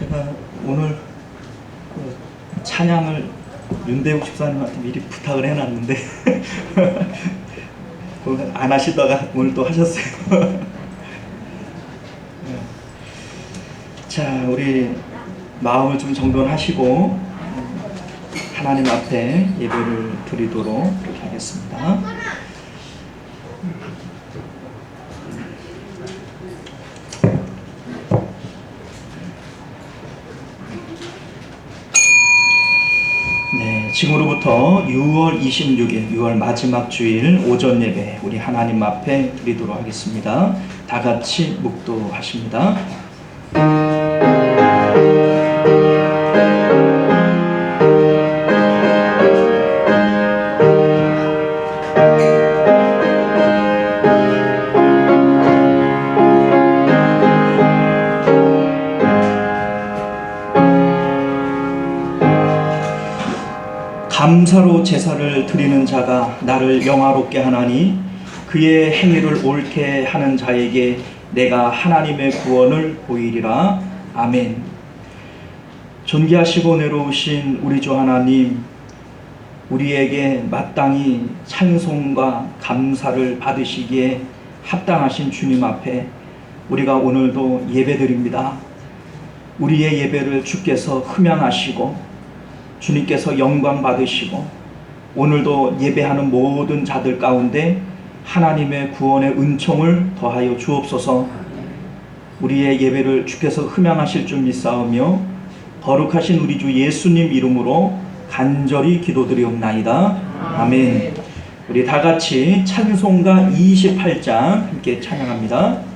제가 오늘 찬양을 윤대욱 집사님한테 미리 부탁을 해놨는데 안 하시다가 오늘 또 하셨어요. 자, 우리 마음을 좀 정돈하시고 하나님 앞에 예배를 드리도록 하겠습니다. 네, 지금으로부터 6월 26일, 6월 마지막 주일 오전 예배 우리 하나님 앞에 드리도록 하겠습니다. 다 같이 묵도하십니다. 감사로 제사를 드리는 자가 나를 영화롭게 하나니 그의 행위를 옳게 하는 자에게 내가 하나님의 구원을 보이리라. 아멘. 존귀하시고 내려오신 우리 주 하나님, 우리에게 마땅히 찬송과 감사를 받으시기에 합당하신 주님 앞에 우리가 오늘도 예배드립니다. 우리의 예배를 주께서 흠양하시고 주님께서 영광 받으시고 오늘도 예배하는 모든 자들 가운데 하나님의 구원의 은총을 더하여 주옵소서. 우리의 예배를 주께서 흠양하실 줄 믿사오며 거룩하신 우리 주 예수님 이름으로 간절히 기도드리옵나이다. 아멘. 우리 다 같이 찬송가 28장 함께 찬양합니다.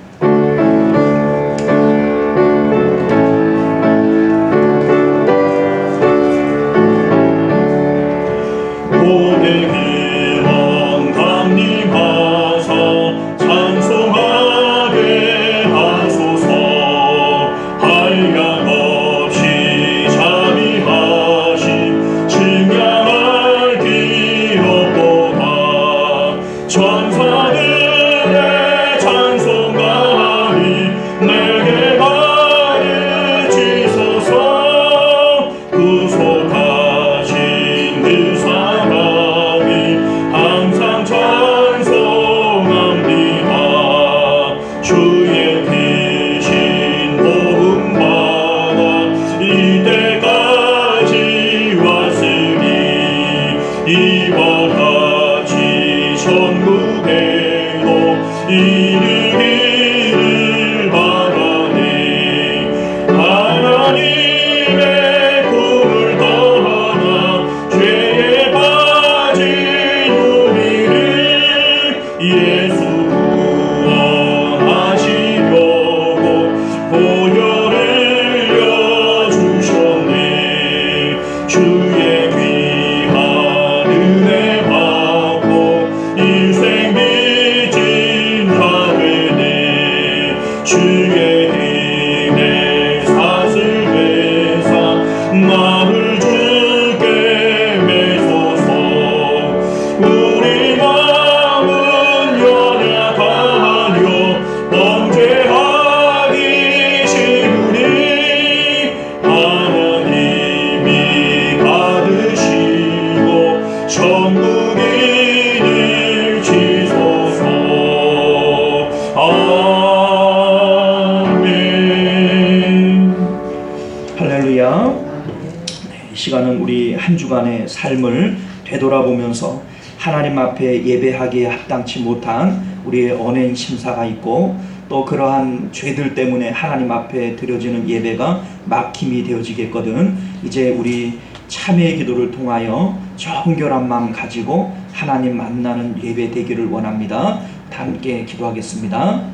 한 주간의 삶을 되돌아보면서 하나님 앞에 예배하기에 합당치 못한 우리의 언행 심사가 있고 또 그러한 죄들 때문에 하나님 앞에 드려지는 예배가 막힘이 되어지겠거든. 이제 우리 참회의 기도를 통하여 정결한 마음 가지고 하나님 만나는 예배 되기를 원합니다. 함께 기도하겠습니다.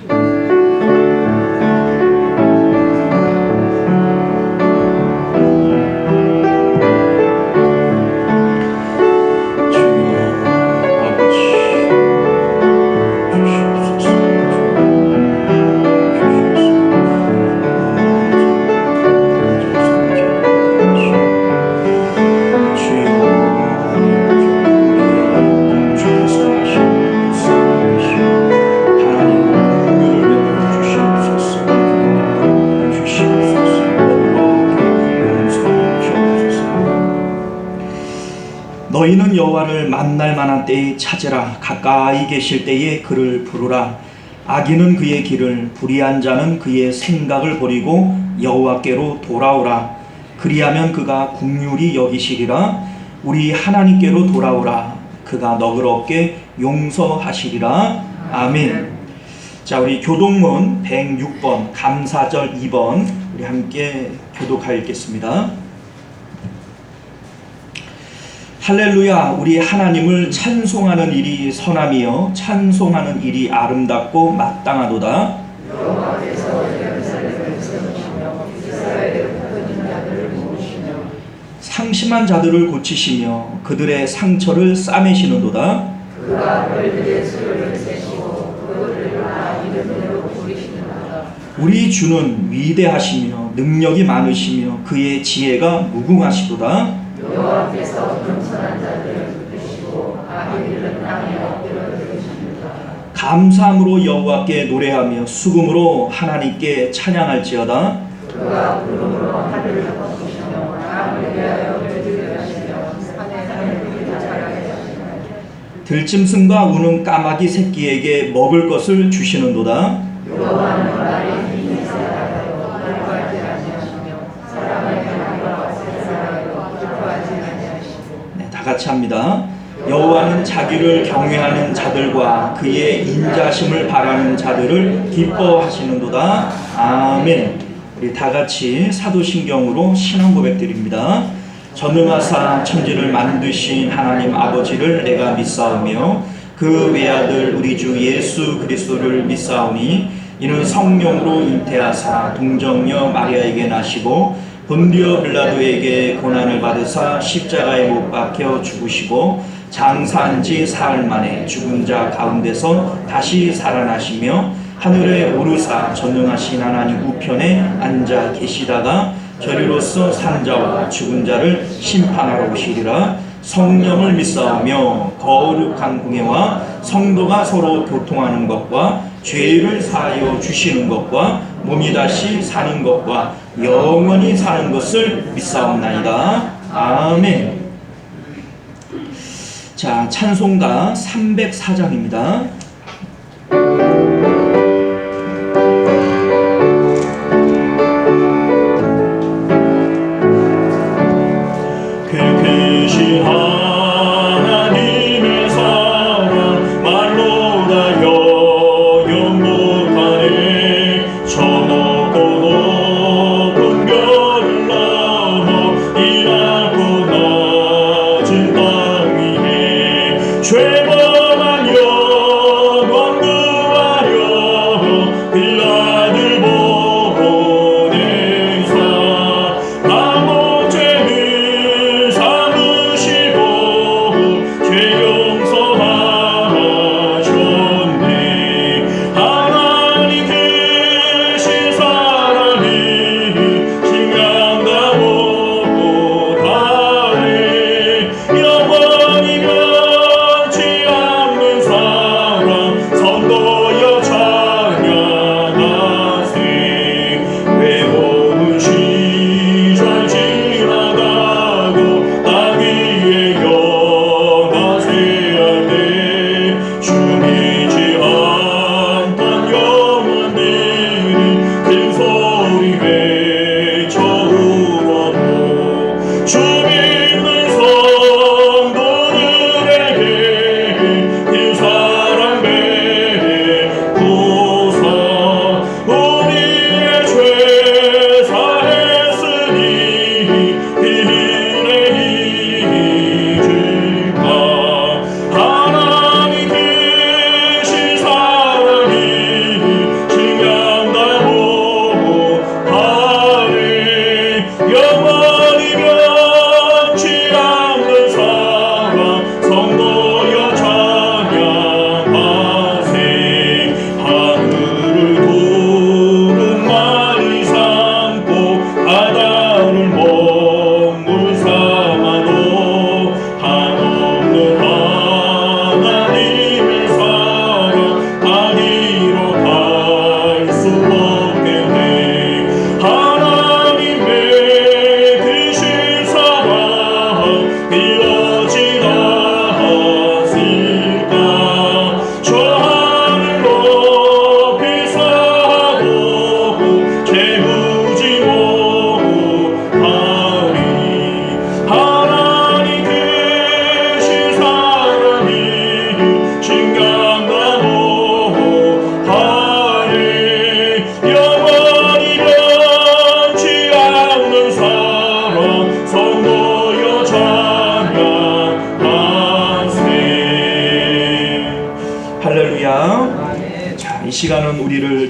하나님 너희는 여호와를 만날 만한 때에 찾으라. 가까이 계실 때에 그를 부르라. 악인은 그의 길을, 불의한 자는 그의 생각을 버리고 여호와께로 돌아오라. 그리하면 그가 긍휼히 여기시리라. 우리 하나님께로 돌아오라. 그가 너그럽게 용서하시리라. 아멘. 자, 우리 교독문 106번 감사절 2번 우리 함께 교독하여 읽겠습니다. 할렐루야. 우리 하나님을 찬송하는 일이 선함이요 찬송하는 일이 아름답고 마땅하도다. 상심한 자들을 고치시며 그들의 상처를 싸매시는도다. 그가 그들의 수를 세시고 그들을 나 이름으로 부르시는도다. 우리 주는 위대하시며 능력이 많으시며 그의 지혜가 무궁하시도다. 여호와께서 겸손한 자들을 붙드시고 악인들은 땅에 엎드려 들으십니다. 감사함으로 여호와께 노래하며 수금으로 하나님께 찬양할지어다. 그가 구름으로 하늘을 덮으시며 땅을 위하여 들들게 하시며 산에 하늘을 자라게 하시며 들짐승과 우는 까마귀 새끼에게 먹을 것을 주시는도다. 여호와는 나의 힘이 살아요 기뻐하지 아니하시며 사람의 하나님과 세상하여 기뻐하지 아니하시고. 네, 다 같이 합니다. 여호와는 자기를 경외하는 자들과 그의 인자심을 바라는 자들을 기뻐하시는도다. 아멘. 우리 다 같이 사도신경으로 신앙 고백드립니다. 전능하사 천지를 만드신 하나님 아버지를 내가 믿사오며 그 외아들 우리 주 예수 그리스도를 믿사오니 이는 성령으로 잉태하사 동정녀 마리아에게 나시고 본디오 빌라도에게 고난을 받으사 십자가에 못 박혀 죽으시고 장사한 지 사흘 만에 죽은 자 가운데서 다시 살아나시며 하늘에 오르사 전능하신 하나님 우편에 앉아 계시다가 저리로서 산 자와 죽은 자를 심판하러 오시리라. 성령을 믿사오며 거룩한 공예와 성도가 서로 교통하는 것과 죄를 사하여 주시는 것과 몸이 다시 사는 것과 영원히 사는 것을 믿사옵나이다. 아멘. 자, 찬송가 304장입니다. 하나님의 사랑 말로 다 영영 못하네. 저 높고 높은 별을 넘어 이 낮고 낮은 땅 위에 죄범한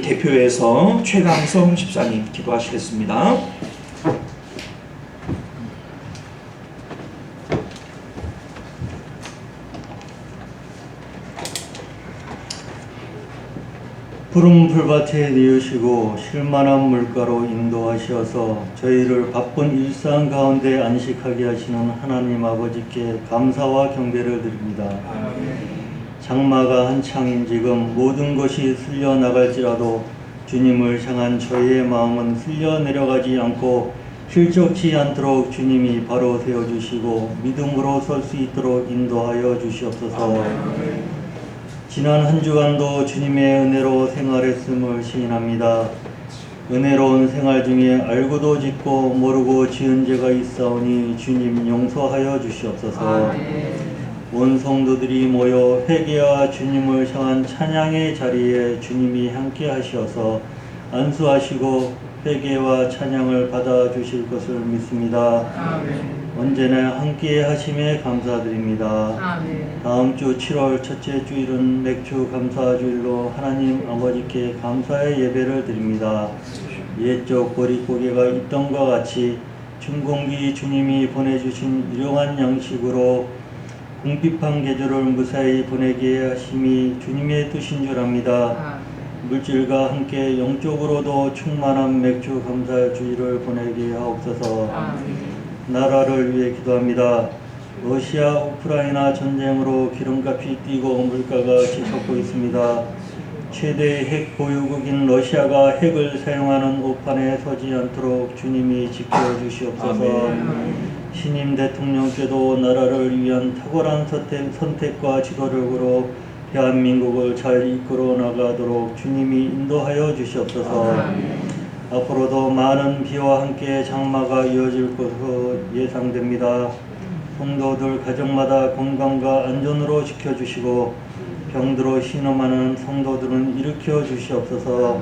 대표해서 최강성 집사님 기도하시겠습니다. 푸른 풀밭에 내으시고 쉴만한 물가로 인도하시어서 저희를 바쁜 일상 가운데 안식하게 하시는 하나님 아버지께 감사와 경배를 드립니다. 장마가 한창인 지금 모든 것이 쓸려 나갈지라도 주님을 향한 저희의 마음은 쓸려 내려가지 않고 실족치 않도록 주님이 바로 세워주시고 믿음으로 설 수 있도록 인도하여 주시옵소서. 지난 한 주간도 주님의 은혜로 생활했음을 시인합니다. 은혜로운 생활 중에 알고도 짓고 모르고 지은 죄가 있사오니 주님 용서하여 주시옵소서. 온 성도들이 모여 회개와 주님을 향한 찬양의 자리에 주님이 함께 하시어서 안수하시고 회개와 찬양을 받아 주실 것을 믿습니다. 언제나 함께 하심에 감사드립니다. 다음 주 7월 첫째 주일은 맥주 감사 주일로 하나님 아버지께 감사의 예배를 드립니다. 옛적 보릿고개가 있던과 같이 춘공기 주님이 보내주신 일용한 양식으로 궁핍한 계절을 무사히 보내게 하심이 주님의 뜻인 줄 압니다. 물질과 함께 영적으로도 충만한 맥주 감사 주일을 보내게 하옵소서. 나라를 위해 기도합니다. 러시아 우크라이나 전쟁으로 기름값이 뛰고 물가가 치솟고 있습니다. 최대 핵 보유국인 러시아가 핵을 사용하는 오판에 서지 않도록 주님이 지켜주시옵소서. 신임 대통령께도 나라를 위한 탁월한 선택과 지도력으로 대한민국을 잘 이끌어 나가도록 주님이 인도하여 주시옵소서. 앞으로도 많은 비와 함께 장마가 이어질 것으로 예상됩니다. 성도들 가정마다 건강과 안전으로 지켜주시고 병들어 신음하는 성도들은 일으켜 주시옵소서.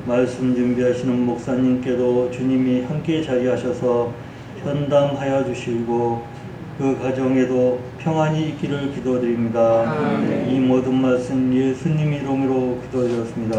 말씀 준비하시는 목사님께도 주님이 함께 자리하셔서 현담하여 주시고 그 가정에도 평안이 있기를 기도드립니다. 이 모든 말씀 예수님 이름으로 기도드렸습니다.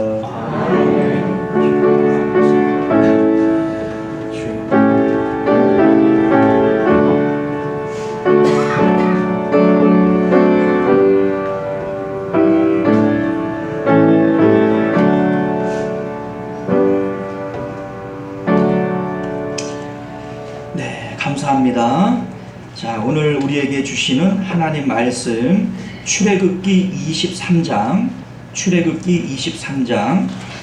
감사합니다. 자, 오늘 우리에게 주시는 하나님 말씀 출애굽기 23장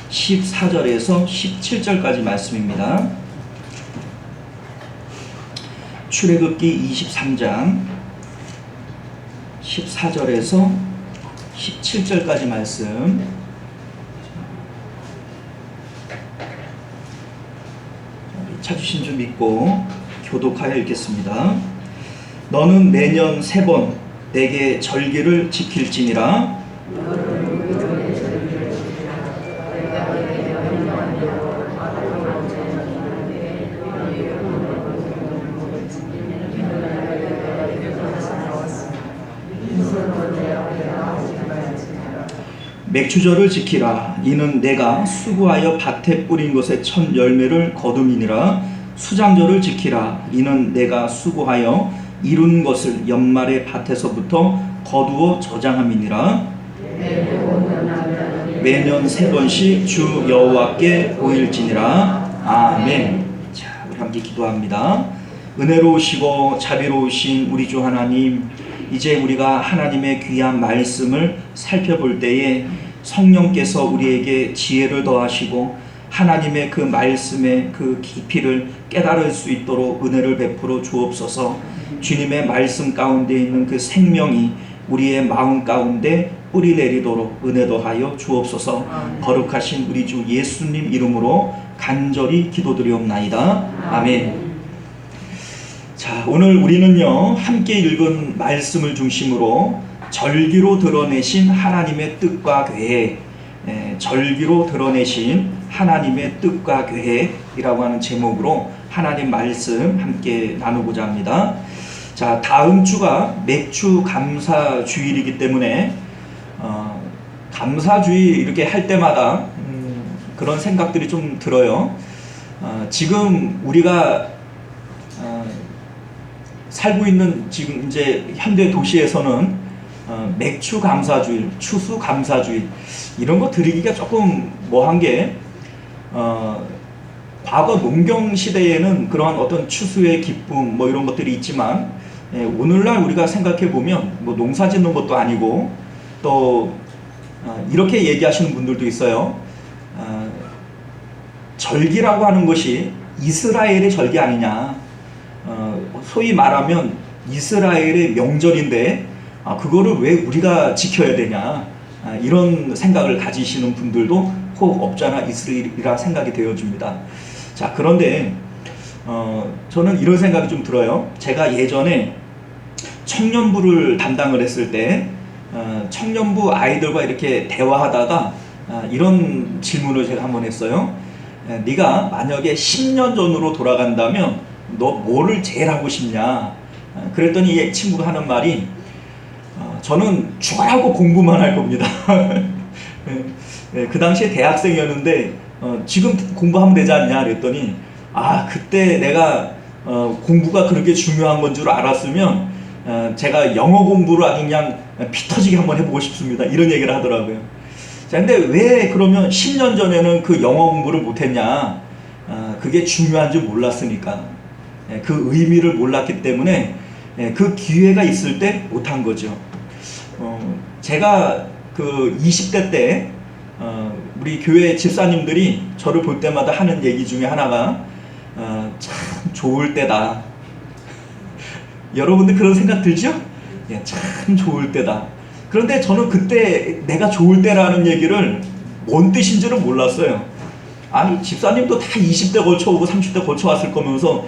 14절에서 17절까지 말씀입니다. 출애굽기 23장 14절에서 17절까지 말씀. 찾으신 줄 믿고 교독하여 읽겠습니다. 너는 매년 3번 내게 절기를 지킬지니라. 맥추절을 지키라. 이는 내가 수고하여 밭에 뿌린 것의 첫 열매를 거둠이니라. 수장절을 지키라. 이는 내가 수고하여 이룬 것을 연말의 밭에서부터 거두어 저장함이니라. 매년 3번씩 주 여호와께 보일지니라. 아멘. 자, 우리 함께 기도합니다. 은혜로우시고 자비로우신 우리 주 하나님, 이제 우리가 하나님의 귀한 말씀을 살펴볼 때에 성령께서 우리에게 지혜를 더하시고 하나님의 그 말씀의 그 깊이를 깨달을 수 있도록 은혜를 베풀어 주옵소서. 주님의 말씀 가운데 있는 그 생명이 우리의 마음 가운데 뿌리 내리도록 은혜 더하여 주옵소서. 거룩하신 우리 주 예수님 이름으로 간절히 기도드리옵나이다. 아멘. 자, 오늘 우리는요 함께 읽은 말씀을 중심으로 절기로 드러내신 하나님의 뜻과 계획, 절기로 드러내신 하나님의 뜻과 계획이라고 하는 제목으로 하나님 말씀 함께 나누고자 합니다. 자, 다음 주가 맥주 감사 주일이기 때문에 감사 주일 이렇게 할 때마다 그런 생각들이 좀 들어요. 지금 우리가 살고 있는 지금 이제 현대 도시에서는 맥추 감사주의, 추수 감사주의 이런 거 들이기가 조금 뭐한 게 과거 농경 시대에는 그러한 어떤 추수의 기쁨 뭐 이런 것들이 있지만 오늘날 우리가 생각해 보면 뭐 농사 짓는 것도 아니고 또 이렇게 얘기하시는 분들도 있어요. 절기라고 하는 것이 이스라엘의 절기 아니냐. 소위 말하면 이스라엘의 명절인데 그거를 왜 우리가 지켜야 되냐. 이런 생각을 가지시는 분들도 혹 없잖아 있으리라 생각이 되어집니다. 자, 그런데 저는 이런 생각이 좀 들어요. 제가 예전에 청년부를 담당을 했을 때 청년부 아이들과 이렇게 대화하다가 이런 질문을 제가 한번 했어요. 네가 만약에 10년 전으로 돌아간다면 너 뭐를 제일 하고 싶냐? 그랬더니 이 친구가 하는 말이 저는 죽어라고 공부만 할 겁니다. 그 당시에 대학생이었는데 지금 공부하면 되지 않냐 그랬더니 그때 내가 공부가 그렇게 중요한 건 줄 알았으면 제가 영어 공부를 아주 그냥 피 터지게 한번 해보고 싶습니다. 이런 얘기를 하더라고요. 자, 근데 왜 그러면 10년 전에는 그 영어 공부를 못했냐? 그게 중요한 줄 몰랐으니까. 그 의미를 몰랐기 때문에 그 기회가 있을 때 못한 거죠. 제가 그 20대 때 우리 교회 집사님들이 저를 볼 때마다 하는 얘기 중에 하나가 참 좋을 때다. 여러분들 그런 생각 들죠? 참 좋을 때다. 그런데 저는 그때 내가 좋을 때라는 얘기를 뭔 뜻인지는 몰랐어요. 아니 집사님도 다 20대 걸쳐오고 30대 걸쳐왔을 거면서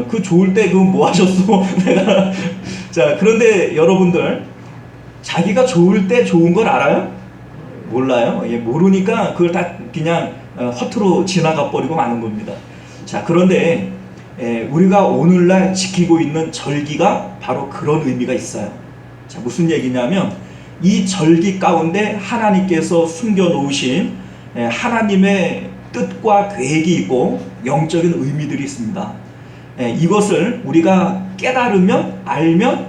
그 좋을 때 그거 뭐 하셨어? 내가 자, 그런데 여러분들 자기가 좋을 때 좋은 걸 알아요? 몰라요. 모르니까 그걸 다 그냥 허투루 지나가 버리고 마는 겁니다. 자, 그런데 우리가 오늘날 지키고 있는 절기가 바로 그런 의미가 있어요. 자, 무슨 얘기냐면 이 절기 가운데 하나님께서 숨겨놓으신 하나님의 뜻과 계획이 있고 영적인 의미들이 있습니다. 이것을 우리가 깨달으면 알면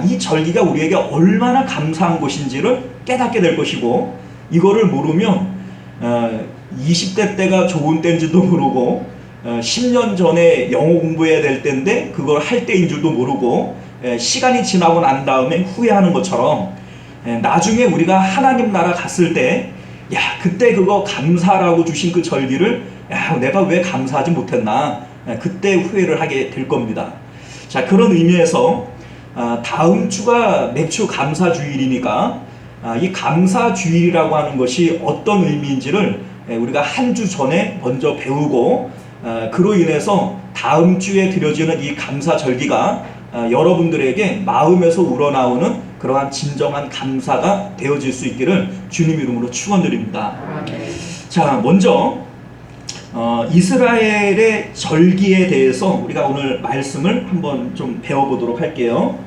이 절기가 우리에게 얼마나 감사한 것인지를 깨닫게 될 것이고, 이거를 모르면 20대 때가 좋은 때인지도 모르고 10년 전에 영어 공부해야 될 때인데 그걸 할 때인 줄도 모르고 시간이 지나고 난 다음에 후회하는 것처럼 나중에 우리가 하나님 나라 갔을 때 그때 그거 감사라고 주신 그 절기를 내가 왜 감사하지 못했나, 그때 후회를 하게 될 겁니다. 자, 그런 의미에서 다음 주가 맥주 감사주일이니까 이 감사주일이라고 하는 것이 어떤 의미인지를 우리가 한 주 전에 먼저 배우고 그로 인해서 다음 주에 드려지는 이 감사절기가 여러분들에게 마음에서 우러나오는 그러한 진정한 감사가 되어질 수 있기를 주님 이름으로 축원드립니다. 자, 먼저 이스라엘의 절기에 대해서 우리가 오늘 말씀을 한번 좀 배워보도록 할게요.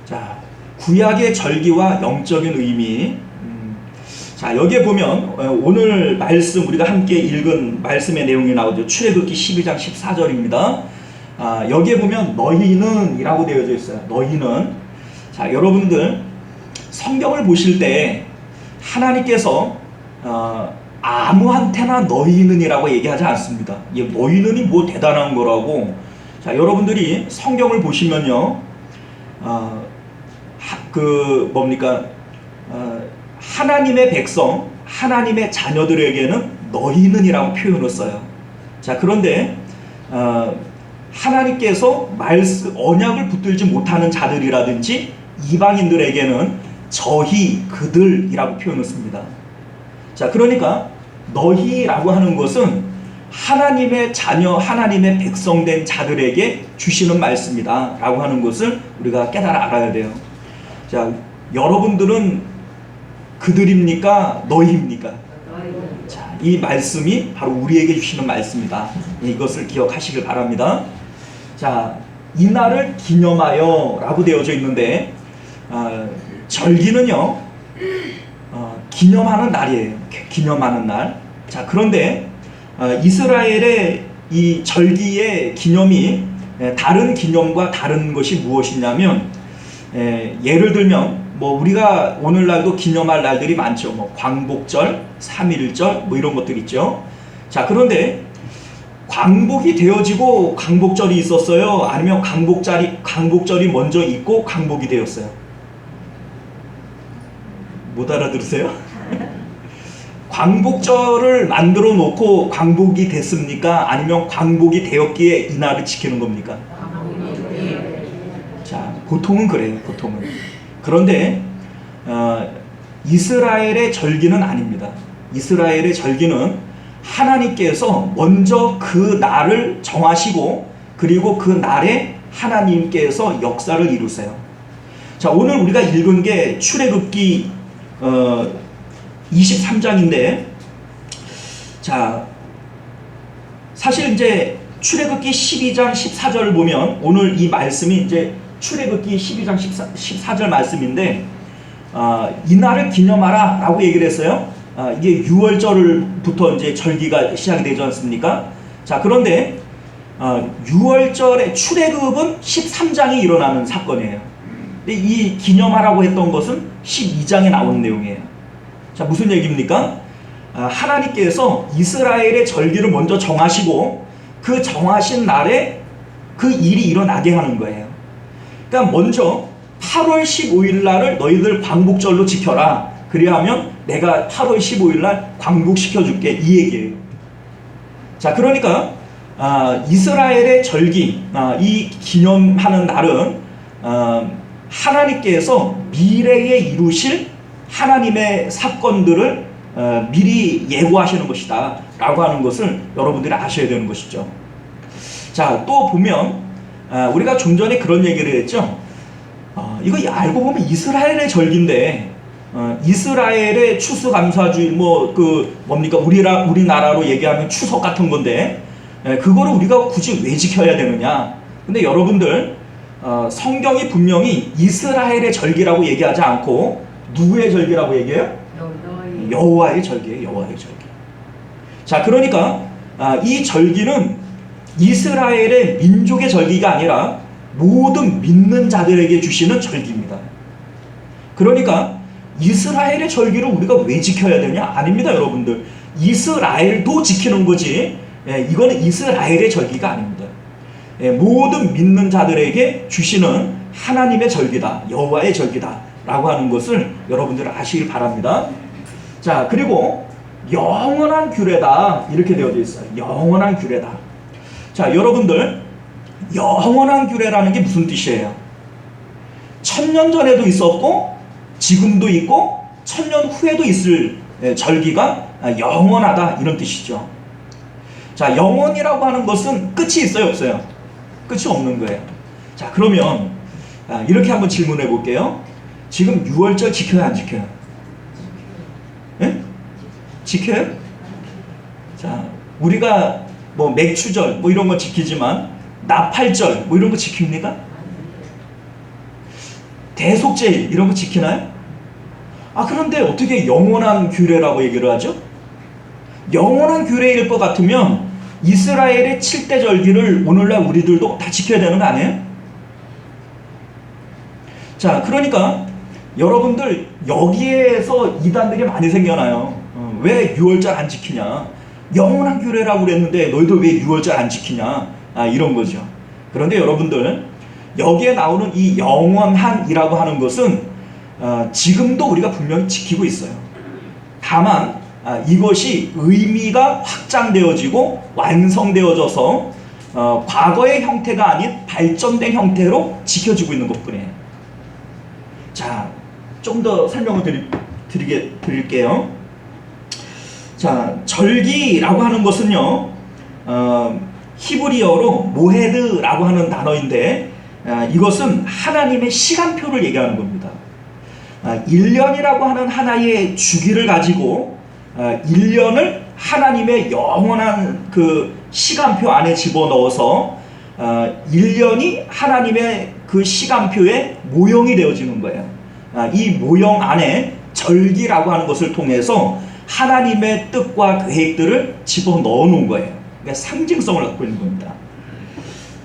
자, 구약의 절기와 영적인 의미. 자, 여기에 보면 오늘 말씀 우리가 함께 읽은 말씀의 내용이 나오죠. 출애굽기 12장 14절입니다. 여기에 보면 너희는 이라고 되어져 있어요. 너희는. 자, 여러분들 성경을 보실 때 하나님께서 아무한테나 너희는 이라고 얘기하지 않습니다. 너희는이 뭐 대단한 거라고. 자, 여러분들이 성경을 보시면요, 하나님의 백성, 하나님의 자녀들에게는 너희는 이라고 표현을 써요. 자, 그런데 하나님께서 언약을 붙들지 못하는 자들이라든지 이방인들에게는 저희, 그들이라고 표현을 씁니다. 자, 그러니까 너희라고 하는 것은 하나님의 자녀, 하나님의 백성된 자들에게 주시는 말씀이다 라고 하는 것을 우리가 깨달아 알아야 돼요. 자, 여러분들은 그들입니까? 너희입니까? 자, 이 말씀이 바로 우리에게 주시는 말씀이다. 이것을 기억하시길 바랍니다. 자, 이날을 기념하여 라고 되어져 있는데 절기는요 기념하는 날이에요. 기념하는 날. 자, 그런데 이스라엘의 이 절기의 기념이 다른 기념과 다른 것이 무엇이냐면 예를 들면 뭐 우리가 오늘날도 기념할 날들이 많죠. 뭐 광복절, 3.1절 뭐 이런 것들 있죠. 자, 그런데 광복이 되어지고 광복절이 있었어요? 아니면 광복절이 먼저 있고 광복이 되었어요? 못 알아들으세요? 광복절을 만들어 놓고 광복이 됐습니까? 아니면 광복이 되었기에 이날을 지키는 겁니까? 자, 보통은 그래요. 보통은. 그런데 이스라엘의 절기는 아닙니다. 이스라엘의 절기는 하나님께서 먼저 그 날을 정하시고 그리고 그 날에 하나님께서 역사를 이루세요. 자, 오늘 우리가 읽은 게 출애굽기 23장인데, 자, 사실 이제 출애굽기 12장 14절을 보면 오늘 이 말씀이 이제 출애굽기 12장 14절 말씀인데, 이 날을 기념하라 라고 얘기를 했어요. 이게 6월절부터 이제 절기가 시작이 되지 않습니까? 자, 그런데 6월절에 출애굽은 13장이 일어나는 사건이에요. 근데 이 기념하라고 했던 것은 12장에 나온 내용이에요. 자, 무슨 얘기입니까? 하나님께서 이스라엘의 절기를 먼저 정하시고 그 정하신 날에 그 일이 일어나게 하는 거예요. 그러니까 먼저 8월 15일 날을 너희들 광복절로 지켜라. 그래야하면 내가 8월 15일 날 광복시켜줄게. 이 얘기예요. 자, 그러니까 이스라엘의 절기, 이 기념하는 날은 하나님께서 미래에 이루실 하나님의 사건들을 미리 예고하시는 것이다 라고 하는 것을 여러분들이 아셔야 되는 것이죠. 자, 또 보면 우리가 좀 전에 그런 얘기를 했죠. 이거 알고 보면 이스라엘의 절기인데 이스라엘의 추수감사주일 뭡니까 우리나라로 얘기하면 추석 같은 건데 그거를 우리가 굳이 왜 지켜야 되느냐. 근데 여러분들 성경이 분명히 이스라엘의 절기라고 얘기하지 않고 누구의 절기라고 얘기해요? 여호와의 절기예요. 여호와의 절기. 자, 그러니까 이 절기는 이스라엘의 민족의 절기가 아니라 모든 믿는 자들에게 주시는 절기입니다. 그러니까 이스라엘의 절기를 우리가 왜 지켜야 되냐? 아닙니다, 여러분들. 이스라엘도 지키는 거지 이거는 이스라엘의 절기가 아닙니다. 모든 믿는 자들에게 주시는 하나님의 절기다. 여호와의 절기다 라고 하는 것을 여러분들 아시길 바랍니다. 자, 그리고 영원한 규례다 이렇게 되어져 있어요. 영원한 규례다. 자, 여러분들 영원한 규례라는 게 무슨 뜻이에요? 1000년 전에도 있었고 지금도 있고 1000년 후에도 있을 절기가 영원하다 이런 뜻이죠. 자, 영원이라고 하는 것은 끝이 있어요, 없어요? 끝이 없는 거예요. 자, 그러면 이렇게 한번 질문해 볼게요. 지금 6월절 지켜요, 안 지켜요? 예? 지켜요? 자, 우리가 뭐 맥추절 뭐 이런 거 지키지만 나팔절 뭐 이런 거 지킵니까? 대속제일 이런 거 지키나요? 그런데 어떻게 영원한 규례라고 얘기를 하죠? 영원한 규례일 것 같으면 이스라엘의 7대 절기를 오늘날 우리들도 다 지켜야 되는 거 아니에요? 자, 그러니까 여러분들 여기에서 이단들이 많이 생겨나요. 왜 6월절 안 지키냐? 영원한 규례라고 그랬는데 너희들 왜 6월절 안 지키냐? 이런 거죠. 그런데 여러분들 여기에 나오는 이 영원한이라고 하는 것은 지금도 우리가 분명히 지키고 있어요. 다만 이것이 의미가 확장되어지고 완성되어져서 과거의 형태가 아닌 발전된 형태로 지켜지고 있는 것뿐이에요. 자, 좀 더 설명을 드릴게요. 자, 절기라고 하는 것은요, 히브리어로 모헤드라고 하는 단어인데 이것은 하나님의 시간표를 얘기하는 겁니다. 1년이라고 하는 하나의 주기를 가지고 1년을 하나님의 영원한 그 시간표 안에 집어넣어서 1년이 하나님의 그 시간표의 모형이 되어지는 거예요. 이 모형 안에 절기라고 하는 것을 통해서 하나님의 뜻과 계획들을 집어넣어 놓은 거예요. 그러니까 상징성을 갖고 있는 겁니다.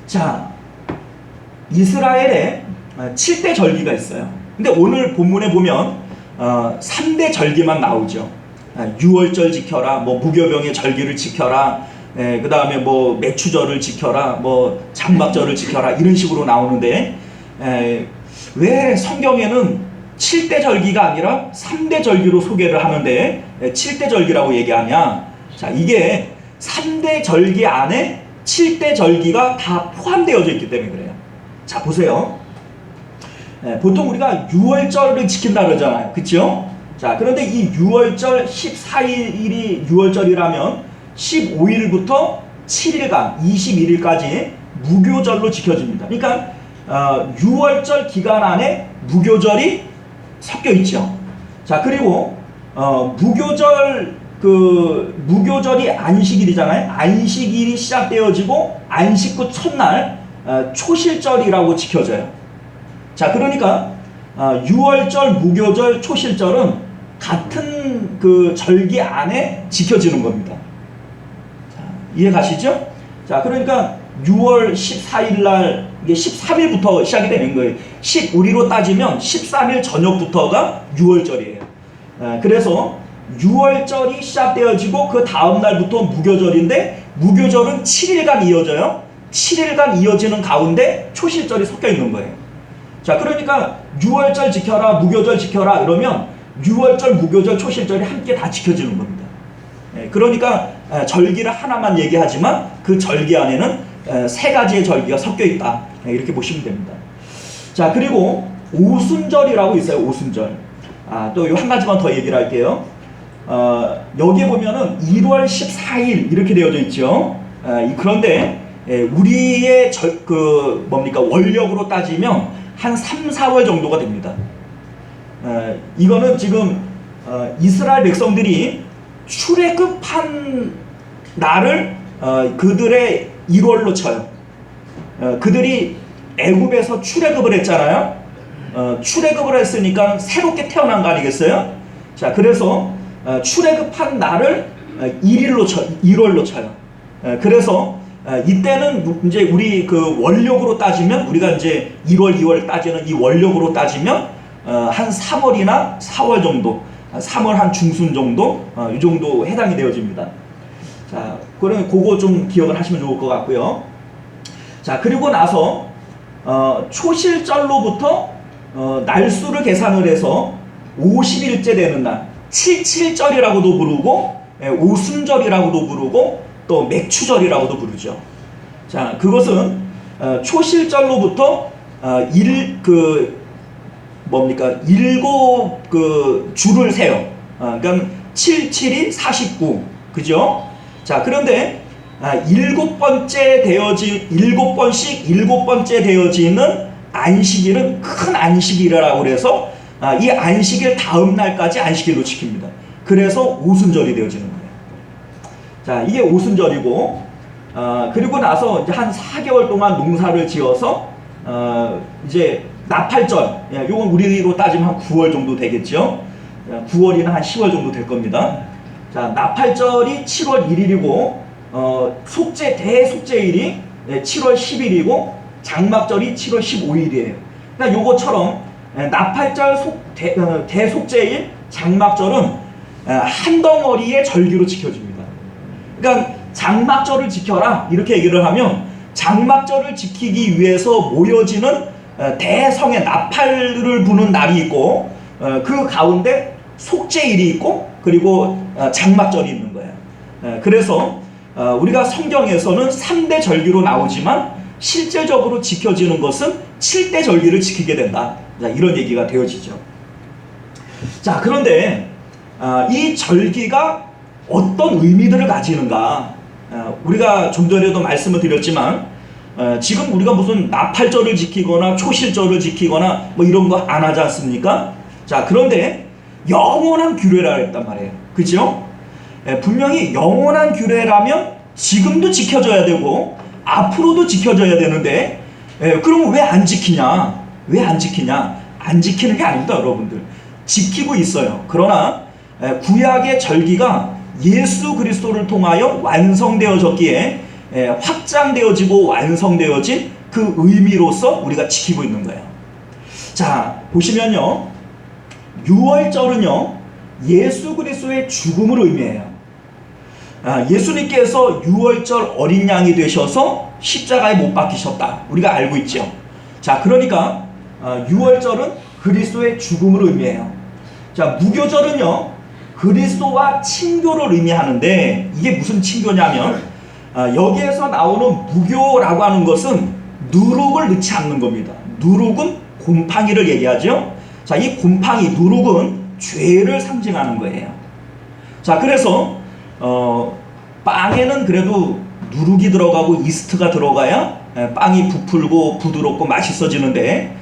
자, 이스라엘에 7대 절기가 있어요. 근데 오늘 본문에 보면 3대 절기만 나오죠. 유월절 지켜라, 뭐 무교병의 절기를 지켜라, 그 다음에 뭐 매추절을 지켜라, 뭐 장막절을 지켜라, 이런 식으로 나오는데 왜 성경에는 7대 절기가 아니라 3대 절기로 소개를 하는데 7대 절기라고 얘기하냐? 자, 이게 3대 절기 안에 7대 절기가 다 포함되어져 있기 때문에 그래요. 자, 보세요. 보통 우리가 유월절을 지킨다 그러잖아요. 그쵸? 자, 그런데 이 유월절 14일이 유월절이라면 15일부터 7일간 21일까지 무교절로 지켜집니다. 그러니까 유월절 기간 안에 무교절이 섞여 있죠. 자, 그리고 무교절이 안식일이잖아요. 안식일이 시작되어지고 안식 후 첫날 초실절이라고 지켜져요. 자, 그러니까 유월절, 무교절, 초실절은 같은 그 절기 안에 지켜지는 겁니다. 자, 이해 가시죠? 자, 그러니까 6월 14일 날 이게 13일부터 시작이 되는 거예요. 우리로 따지면 13일 저녁부터가 6월절이에요. 그래서 6월절이 시작되어지고 그 다음 날부터 무교절인데 무교절은 7일간 이어져요. 7일간 이어지는 가운데 초실절이 섞여 있는 거예요. 자, 그러니까 6월절 지켜라, 무교절 지켜라 이러면 6월절, 무교절, 초실절이 함께 다 지켜지는 겁니다. 그러니까 절기를 하나만 얘기하지만 그 절기 안에는 세 가지의 절기가 섞여 있다. 이렇게 보시면 됩니다. 자, 그리고 오순절이라고 있어요. 오순절. 또 한 가지만 더 얘기를 할게요. 여기에 보면은 1월 14일 이렇게 되어져 있죠. 그런데 우리의 원력으로 따지면 한 3, 4월 정도가 됩니다. 이거는 지금 이스라엘 백성들이 출애굽한 날을 그들의 1월로 쳐요. 그들이 애굽에서 출애굽을 했잖아요. 출애굽을 했으니까 새롭게 태어난 거 아니겠어요? 자, 그래서 출애굽한 날을 1월로 쳐요. 그래서 이때는 이제 우리 그 원력으로 따지면 우리가 이제 1월, 2월 따지는 이 원력으로 따지면 한 3월이나 4월 정도, 3월 한 중순 정도, 이 정도 해당이 되어집니다. 자, 그거 좀 기억을 하시면 좋을 것 같고요. 자, 그리고 나서 초실절로부터 날수를 계산을 해서 50일째 되는 날, 77절이라고도 부르고 오순절이라고도 부르고 또 맥추절이라고도 부르죠. 자, 그것은 초실절로부터 일곱 줄을 세요. 그러니까 7, 7이 49, 그죠? 자, 그런데 일곱 번씩 일곱 번째 되어지는 안식일은 큰 안식일이라고 그래서 이 안식일 다음 날까지 안식일로 지킵니다. 그래서 오순절이 되어지는 거예요. 자, 이게 오순절이고, 그리고 나서 이제 한 4개월 동안 농사를 지어서 이제 나팔절, 요건 우리로 따지면 한 9월 정도 되겠죠. 9월이나 한 10월 정도 될 겁니다. 자, 나팔절이 7월 1일이고 대속죄일이 7월 10일이고 장막절이 7월 15일이에요. 그러니까 요거처럼 나팔절, 대속죄일, 장막절은 한 덩어리의 절기로 지켜집니다. 그러니까 장막절을 지켜라 이렇게 얘기를 하면 장막절을 지키기 위해서 모여지는 대성의 나팔을 부는 날이 있고 그 가운데 속죄일이 있고 그리고 장막절이 있는 거예요. 그래서 우리가 성경에서는 3대 절기로 나오지만 실제적으로 지켜지는 것은 7대 절기를 지키게 된다. 이런 얘기가 되어지죠. 자, 그런데 이 절기가 어떤 의미들을 가지는가? 우리가 좀 전에도 말씀을 드렸지만 지금 우리가 무슨 나팔절을 지키거나 초실절을 지키거나 뭐 이런 거 안 하지 않습니까? 자, 그런데 영원한 규례라 했단 말이에요. 그죠? 분명히 영원한 규례라면 지금도 지켜져야 되고 앞으로도 지켜져야 되는데, 그럼 왜 안 지키냐? 왜 안 지키냐? 안 지키는 게 아닙니다, 여러분들. 지키고 있어요. 그러나 구약의 절기가 예수 그리스도를 통하여 완성되어졌기에 확장되어지고 완성되어진 그 의미로서 우리가 지키고 있는 거예요. 자, 보시면요, 6월절은요 예수 그리스도의 죽음을 의미해요. 예수님께서 6월절 어린 양이 되셔서 십자가에 못 박히셨다, 우리가 알고 있죠. 자, 그러니까 6월절은 그리스도의 죽음을 의미해요. 자, 무교절은요 그리스도와 친교를 의미하는데, 이게 무슨 친교냐면 여기에서 나오는 무교라고 하는 것은 누룩을 넣지 않는 겁니다. 누룩은 곰팡이를 얘기하죠. 자, 이 곰팡이, 누룩은 죄를 상징하는 거예요. 자, 그래서 빵에는 그래도 누룩이 들어가고 이스트가 들어가야 빵이 부풀고 부드럽고 맛있어지는데,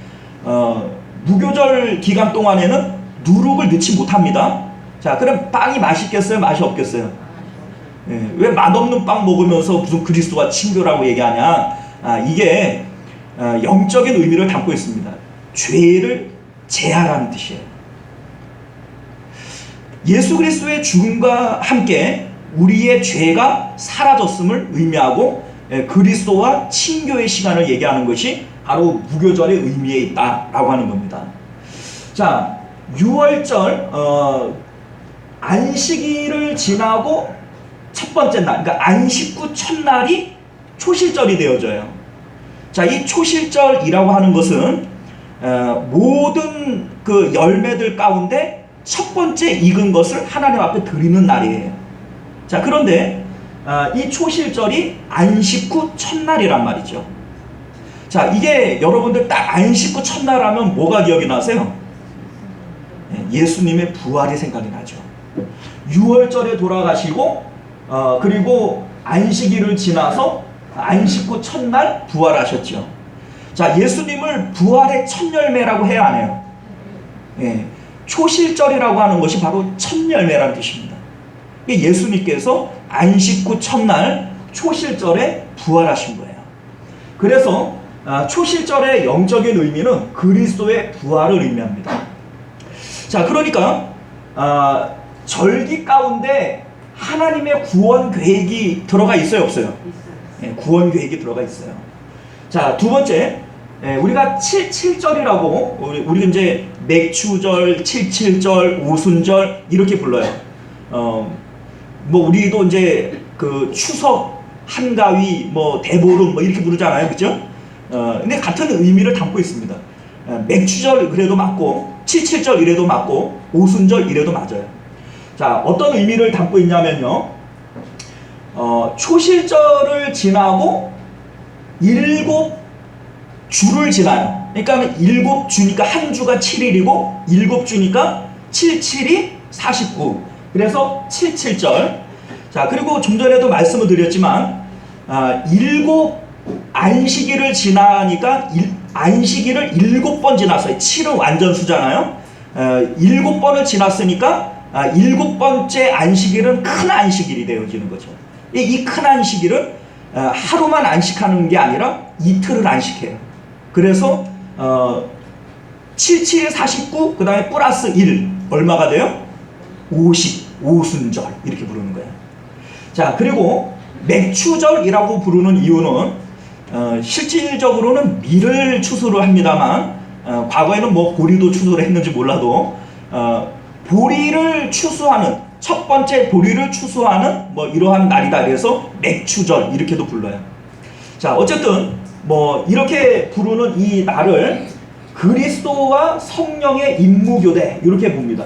무교절 기간 동안에는 누룩을 넣지 못합니다. 자, 그럼 빵이 맛있겠어요? 맛이 없겠어요? 왜 맛없는 빵 먹으면서 무슨 그리스도와 친교라고 얘기하냐? 이게 영적인 의미를 담고 있습니다. 죄를 제하라는 뜻이에요. 예수 그리스도의 죽음과 함께 우리의 죄가 사라졌음을 의미하고 그리스도와 친교의 시간을 얘기하는 것이 바로 무교절의 의미에 있다라고 하는 겁니다. 자, 6월절 안식일을 지나고 첫 번째 날, 그러니까 안식 후 첫날이 초실절이 되어져요. 자, 이 초실절이라고 하는 것은 모든 그 열매들 가운데 첫 번째 익은 것을 하나님 앞에 드리는 날이에요. 자, 그런데 이 초실절이 안식 후 첫날이란 말이죠. 자, 이게 여러분들 딱 안식 후 첫날 하면 뭐가 기억이 나세요? 예수님의 부활이 생각이 나죠. 6월절에 돌아가시고 그리고 안식일을 지나서 안식 후 첫날 부활하셨죠. 자, 예수님을 부활의 첫 열매라고 해야 하네요. 초실절이라고 하는 것이 바로 첫 열매라는 뜻입니다. 예수님께서 안식 후 첫날 초실절에 부활하신 거예요. 그래서 초실절의 영적인 의미는 그리스도의 부활을 의미합니다. 자, 그러니까 절기 가운데 하나님의 구원 계획이 들어가 있어요, 없어요? 구원 계획이 들어가 있어요. 자, 두 번째, 우리가 77절이라고 우리 이제 맥추절, 77절, 오순절 이렇게 불러요. 뭐 우리도 이제 그 추석, 한가위, 뭐 대보름 뭐 이렇게 부르잖아요, 그죠? 근데 같은 의미를 담고 있습니다. 맥추절 그래도 맞고 77절 이래도 맞고 오순절 이래도 맞아요. 자, 어떤 의미를 담고 있냐면요, 초실절을 지나고 7주를 지나요. 그러니까 7주니까 한 주가 7일이고 7주니까 77이 49. 그래서 77절. 자, 그리고 좀 전에도 말씀을 드렸지만 7 안식일을 지나니까 안식일을 7번 지났어요. 7은 완전 수잖아요. 7번을 지났으니까 7번째 안식일은 큰 안식일이 되어지는 거죠. 이 큰 안식일은 하루만 안식하는 게 아니라 이틀을 안식해요. 그래서 77에 49, 그 다음에 플러스 1 얼마가 돼요? 50, 오순절 이렇게 부르는 거예요. 자, 그리고 맥추절이라고 부르는 이유는 실질적으로는 밀을 추수를 합니다만 과거에는 뭐 보리도 추수를 했는지 몰라도 보리를 추수하는 첫 번째 보리를 추수하는 뭐 이러한 날이다. 그래서 맥추절 이렇게도 불러요. 자, 어쨌든 뭐 이렇게 부르는 이 날을 그리스도와 성령의 임무교대 이렇게 봅니다.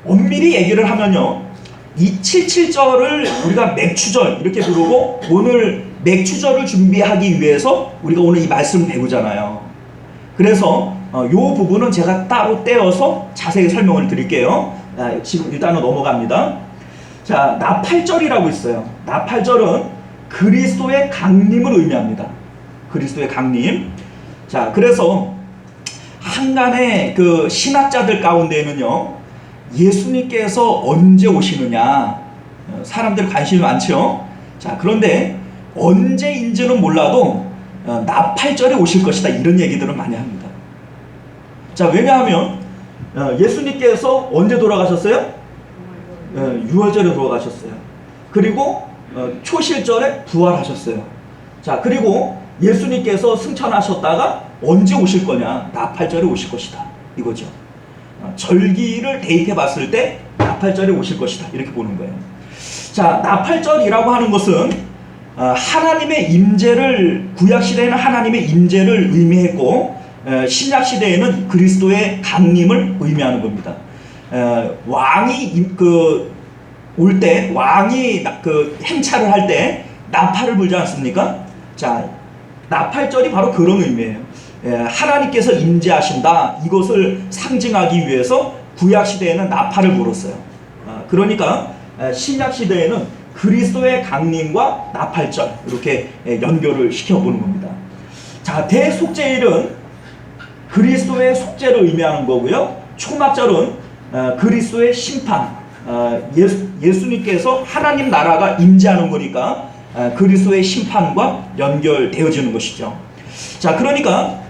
엄밀히 얘기를 하면요, 이 77절을 우리가 맥추절 이렇게 부르고 오늘 맥추절을 준비하기 위해서 우리가 오늘 이 말씀을 배우잖아요. 그래서 이 부분은 제가 따로 떼어서 자세히 설명을 드릴게요. 지금 일단은 넘어갑니다. 자, 나팔절이라고 있어요. 나팔절은 그리스도의 강림을 의미합니다. 그리스도의 강림. 자, 그래서 한간의 그 신학자들 가운데는요, 예수님께서 언제 오시느냐 사람들 관심이 많죠. 자, 그런데 언제인지는 몰라도 나팔절에 오실 것이다, 이런 얘기들을 많이 합니다. 자, 왜냐하면 예수님께서 언제 돌아가셨어요? 6월절에 돌아가셨어요. 그리고 초실절에 부활하셨어요. 자, 그리고 예수님께서 승천하셨다가 언제 오실 거냐? 나팔절에 오실 것이다, 이거죠. 절기를 대입해 봤을 때 나팔절에 오실 것이다, 이렇게 보는 거예요. 자, 나팔절이라고 하는 것은 하나님의 임재를, 구약시대에는 하나님의 임재를 의미했고 신약시대에는 그리스도의 강림을 의미하는 겁니다. 왕이 올 때, 왕이 행차를 할 때 나팔을 불지 않습니까? 자, 나팔절이 바로 그런 의미예요. 하나님께서 임재하신다, 이것을 상징하기 위해서 구약시대에는 나팔을 불었어요. 그러니까 신약시대에는 그리스도의 강림과 나팔절, 이렇게 연결을 시켜보는 겁니다. 자, 대속죄일은 그리스도의 속죄를 의미하는 거고요. 초막절은 그리스도의 심판, 예수님께서 하나님 나라가 임재하는 거니까 그리스도의 심판과 연결되어지는 것이죠. 자, 그러니까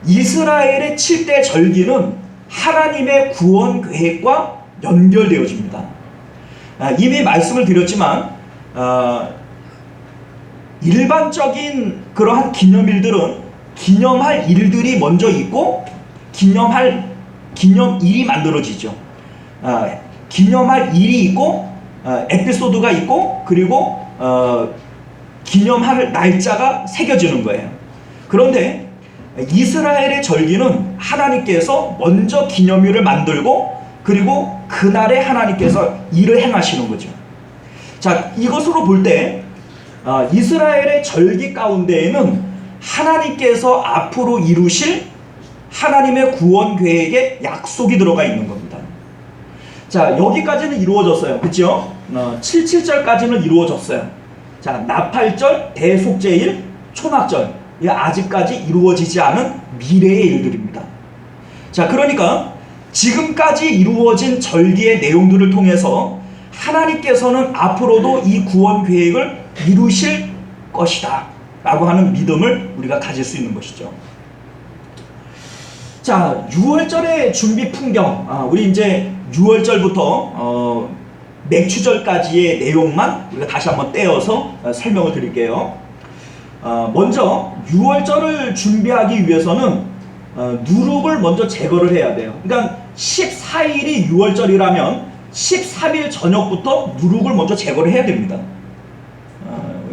이스라엘의 7대 절기는 하나님의 구원 계획과 연결되어집니다. 이미 말씀을 드렸지만 일반적인 그러한 기념일들은 기념할 일들이 먼저 있고 기념일이 만들어지죠. 기념할 일이 있고 에피소드가 있고, 그리고 기념할 날짜가 새겨지는 거예요. 그런데 이스라엘의 절기는 하나님께서 먼저 기념일을 만들고, 그리고 그날에 하나님께서 일을 행하시는 거죠. 자, 이것으로 볼 때 이스라엘의 절기 가운데에는 하나님께서 앞으로 이루실 하나님의 구원 계획의 약속이 들어가 있는 겁니다. 자, 여기까지는 이루어졌어요. 그렇죠? 77절까지는 이루어졌어요. 자, 나팔절, 대속죄일, 초막절, 이게 아직까지 이루어지지 않은 미래의 일들입니다. 자, 그러니까 지금까지 이루어진 절기의 내용들을 통해서 하나님께서는 앞으로도 이 구원 계획을 이루실 것이다 라고 하는 믿음을 우리가 가질 수 있는 것이죠. 자, 6월절의 준비 풍경, 우리 이제 6월절부터 맥추절까지의 내용만 우리가 다시 한번 떼어서 설명을 드릴게요. 먼저 6월절을 준비하기 위해서는 누룩을 먼저 제거를 해야 돼요. 그러니까 14일이 6월절이라면 13일 저녁부터 누룩을 먼저 제거를 해야 됩니다.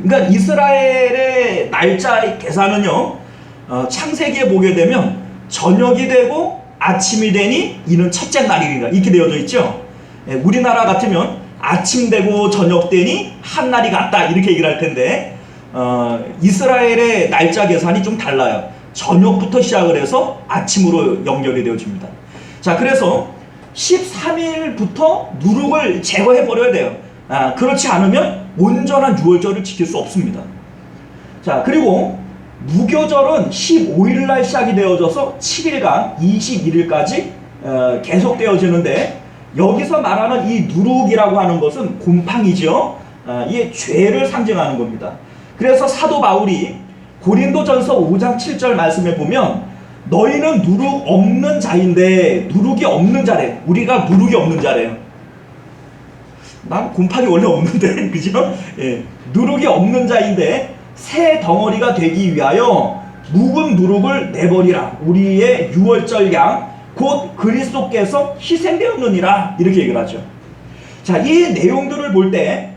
그러니까 이스라엘의 날짜 계산은요, 창세기에 보게 되면 저녁이 되고 아침이 되니 이는 첫째 날이니라, 이렇게 되어져 있죠. 우리나라 같으면 아침 되고 저녁 되니 한 날이 같다, 이렇게 얘기를 할 텐데 이스라엘의 날짜 계산이 좀 달라요. 저녁부터 시작을 해서 아침으로 연결이 되어집니다. 자, 그래서 13일부터 누룩을 제거해 버려야 돼요. 그렇지 않으면 온전한 6월절을 지킬 수 없습니다. 자, 그리고 무교절은 15일날 시작이 되어져서 7일간 21일까지 계속 되어지는데, 여기서 말하는 이 누룩이라고 하는 것은 곰팡이죠. 이게 죄를 상징하는 겁니다. 그래서 사도 바울이 고린도전서 5장 7절 말씀에 보면 너희는 누룩 없는 자인데, 누룩이 없는 자래. 우리가 누룩이 없는 자래요. 난 곰팡이 원래 없는데, 그죠? 예, 누룩이 없는 자인데 새 덩어리가 되기 위하여 묵은 누룩을 내버리라. 우리의 6월절 양 곧 그리스도께서 희생되었느니라, 이렇게 얘기를 하죠. 자, 이 내용들을 볼 때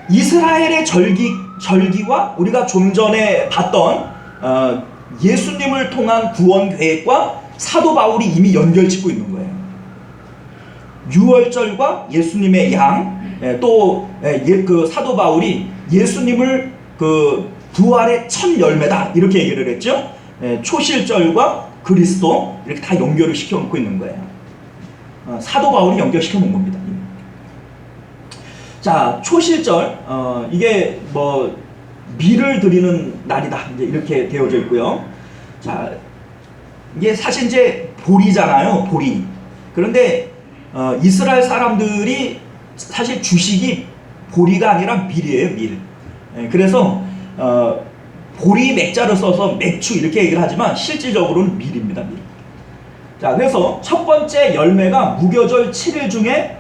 이스라엘의 절기와 우리가 좀 전에 봤던 예수님을 통한 구원 계획과 사도 바울이 이미 연결짓고 있는 거예요. 6월절과 예수님의 양, 또 그 사도 바울이 예수님을 그 부활의 첫 열매다, 이렇게 얘기를 했죠. 초실절과 그리스도, 이렇게 다 연결을 시켜놓고 있는 거예요. 사도 바울이 연결시켜 놓은 겁니다. 자, 초실절, 이게 뭐 밀을 드리는 날이다, 이제 이렇게 되어져 있고요. 자, 이게 사실 이제 보리잖아요, 보리. 그런데 이스라엘 사람들이 사실 주식이 보리가 아니라 밀이에요, 밀. 그래서 보리 맥자를 써서 맥추 이렇게 얘기를 하지만 실질적으로는 밀입니다. 밀. 자, 그래서 첫 번째 열매가 무교절 7일 중에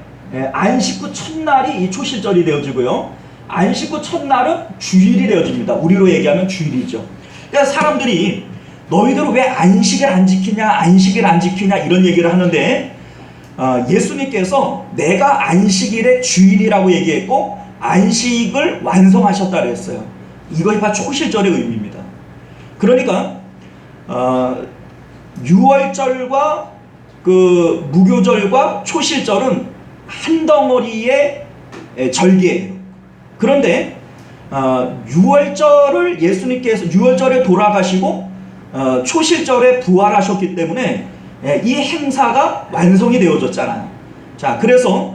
안식 후 첫날이 이 초실절이 되어지고요. 안식 후 첫날은 주일이 되어집니다. 우리로 얘기하면 주일이죠. 그러니까 사람들이 너희들은 왜 안식을 안 지키냐, 안식을 안 지키냐 이런 얘기를 하는데 예수님께서 내가 안식일의 주일이라고 얘기했고 안식을 완성하셨다 그랬어요. 이것이 바로 초실절의 의미입니다. 그러니까 6월절과 그 무교절과 초실절은 한 덩어리의 절기예요. 그런데 6월절을 예수님께서 6월절에 돌아가시고 초실절에 부활하셨기 때문에 이 행사가 완성이 되어졌잖아요. 자, 그래서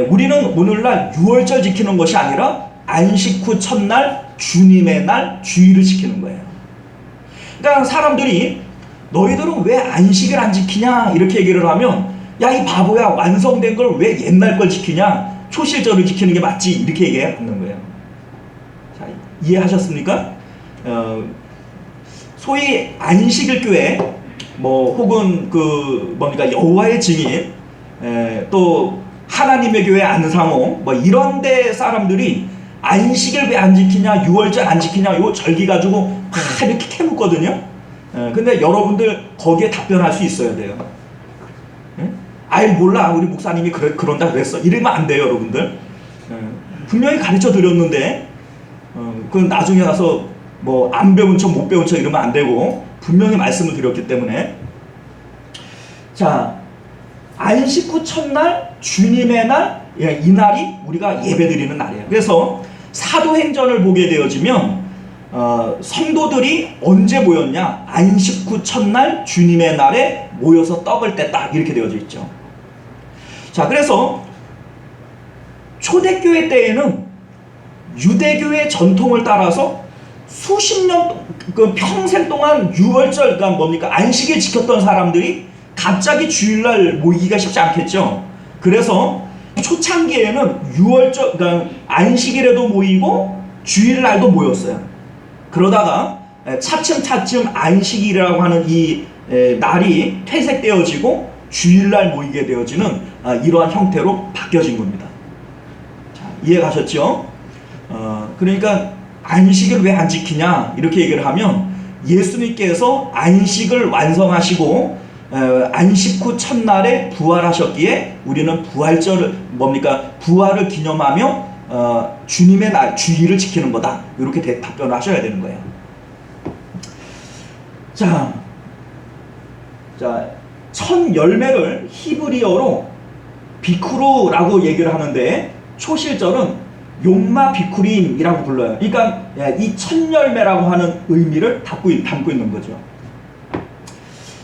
우리는 오늘날 6월절 지키는 것이 아니라 안식 후 첫날 주님의 날 주일을 지키는 거예요. 그러니까 사람들이 너희들은 왜 안식을 안 지키냐 이렇게 얘기를 하면 야, 이 바보야, 완성된 걸 왜 옛날 걸 지키냐, 초실절을 지키는 게 맞지 이렇게 얘기하는 거예요. 자, 이해하셨습니까? 소위 안식일 교회 뭐 혹은 그 뭡니까 여호와의 증인 또 하나님의 교회 안상호 뭐 이런데 사람들이 안식일 왜 안 지키냐, 6월절 안 지키냐 요 절기 가지고 막 이렇게 캐묻거든요. 근데 여러분들 거기에 답변할 수 있어야 돼요. 아이 몰라, 우리 목사님이 그런다 그랬어 이러면 안 돼요 여러분들. 분명히 가르쳐 드렸는데 그건 나중에 가서 뭐 안 배운 척 못 배운 척 이러면 안 되고 분명히 말씀을 드렸기 때문에. 자, 안식 후 첫날 주님의 날, 이 날이 우리가 예배드리는 날이에요. 그래서 사도행전을 보게 되어지면 성도들이 언제 모였냐, 안식 후 첫날 주님의 날에 모여서 떡을 뗐다 이렇게 되어져 있죠. 자, 그래서 초대교회 때에는 유대교의 전통을 따라서 수십 년, 그 평생 동안 6월절, 그러니까 뭡니까 안식일 지켰던 사람들이 갑자기 주일날 모이기가 쉽지 않겠죠. 그래서 초창기에는 6월절, 그러니까 안식일에도 모이고 주일날도 모였어요. 그러다가 차츰차츰 안식일이라고 하는 이 날이 퇴색되어지고 주일날 모이게 되어지는 이러한 형태로 바뀌어진 겁니다. 자, 이해 가셨죠? 그러니까 안식을 왜 안 지키냐 이렇게 얘기를 하면 예수님께서 안식을 완성하시고 안식 후 첫날에 부활하셨기에 우리는 부활절을 뭡니까 부활을 기념하며 주님의 날 주일을 지키는 거다 이렇게 답변을 하셔야 되는 거예요. 자, 첫 열매를 히브리어로 비쿠루라고 얘기를 하는데 초실절은 용마 비쿠림이라고 불러요. 그러니까 이 첫 열매라고 하는 의미를 담고 있는 거죠.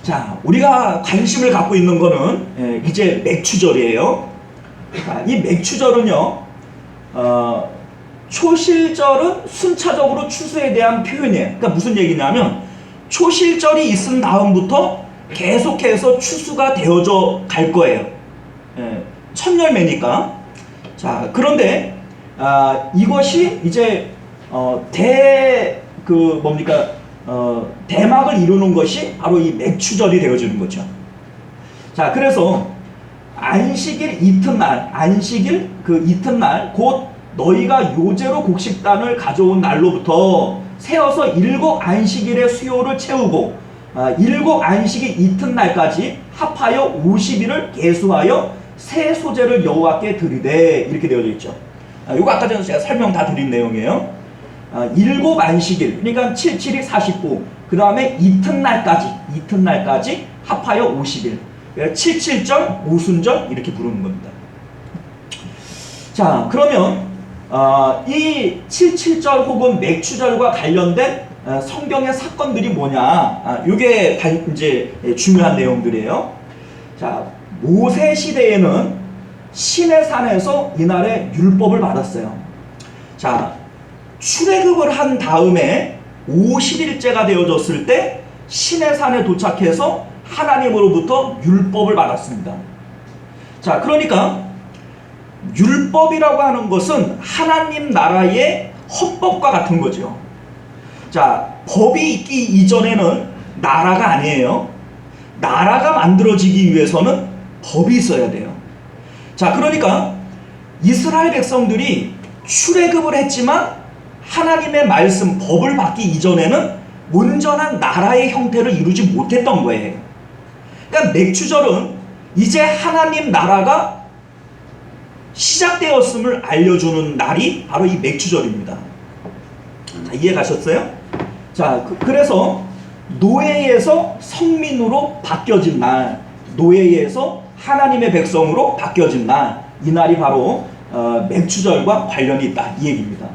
자, 우리가 관심을 갖고 있는 거는 이제 맥추절이에요. 자, 이 맥추절은요, 초실절은 순차적으로 추수에 대한 표현이에요. 그러니까 무슨 얘기냐면 초실절이 있은 다음부터 계속해서 추수가 되어져 갈 거예요. 첫 열매니까. 자, 그런데 이것이 이제 대막을 이루는 것이 바로 이 맥추절이 되어지는 거죠. 자, 그래서 안식일 이튿날, 안식일 그 이튿날 곧 너희가 요제로 곡식단을 가져온 날로부터 세어서 7 안식일의 수요를 채우고 7 안식일 이튿날까지 합하여 50일을 계수하여 새 소재를 여호와께 드리되 이렇게 되어져 있죠. 이거 아까 전에 제가 설명 다 드린 내용이에요. 7 안식일, 그러니까 7, 7이 49, 그 다음에 이튿날까지 합하여 50일. 77절, 오순절 이렇게 부르는 겁니다. 자, 그러면 이 77절 혹은 맥추절과 관련된 성경의 사건들이 뭐냐? 이게 이제 중요한 내용들이에요. 자, 모세 시대에는 시내산에서 이날의 율법을 받았어요. 자, 출애굽을 한 다음에 50일째가 되어졌을 때 시내산에 도착해서 하나님으로부터 율법을 받았습니다. 자, 그러니까 율법이라고 하는 것은 하나님 나라의 헌법과 같은 거죠. 자, 법이 있기 이전에는 나라가 아니에요. 나라가 만들어지기 위해서는 법이 있어야 돼요. 자, 그러니까 이스라엘 백성들이 출애굽을 했지만 하나님의 말씀, 법을 받기 이전에는 온전한 나라의 형태를 이루지 못했던 거예요. 그러니까 맥추절은 이제 하나님 나라가 시작되었음을 알려주는 날이 바로 이 맥추절입니다. 자, 이해 가셨어요? 자, 그래서 노예에서 성민으로 바뀌어진 날, 노예에서 하나님의 백성으로 바뀌어진 날, 이 날이 바로 맥추절과 관련이 있다, 이 얘기입니다.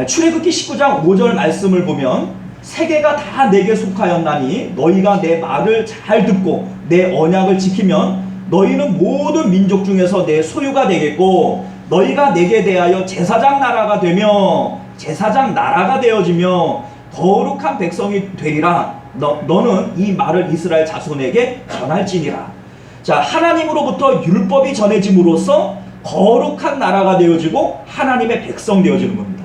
출애굽기 19장 5절 말씀을 보면 세계가 다 내게 속하였나니 너희가 내 말을 잘 듣고 내 언약을 지키면 너희는 모든 민족 중에서 내 소유가 되겠고 너희가 내게 대하여 제사장 나라가 되며 제사장 나라가 되어지며 거룩한 백성이 되리라. 너는 이 말을 이스라엘 자손에게 전할지니라. 자, 하나님으로부터 율법이 전해짐으로써 거룩한 나라가 되어지고 하나님의 백성 되어지는 겁니다.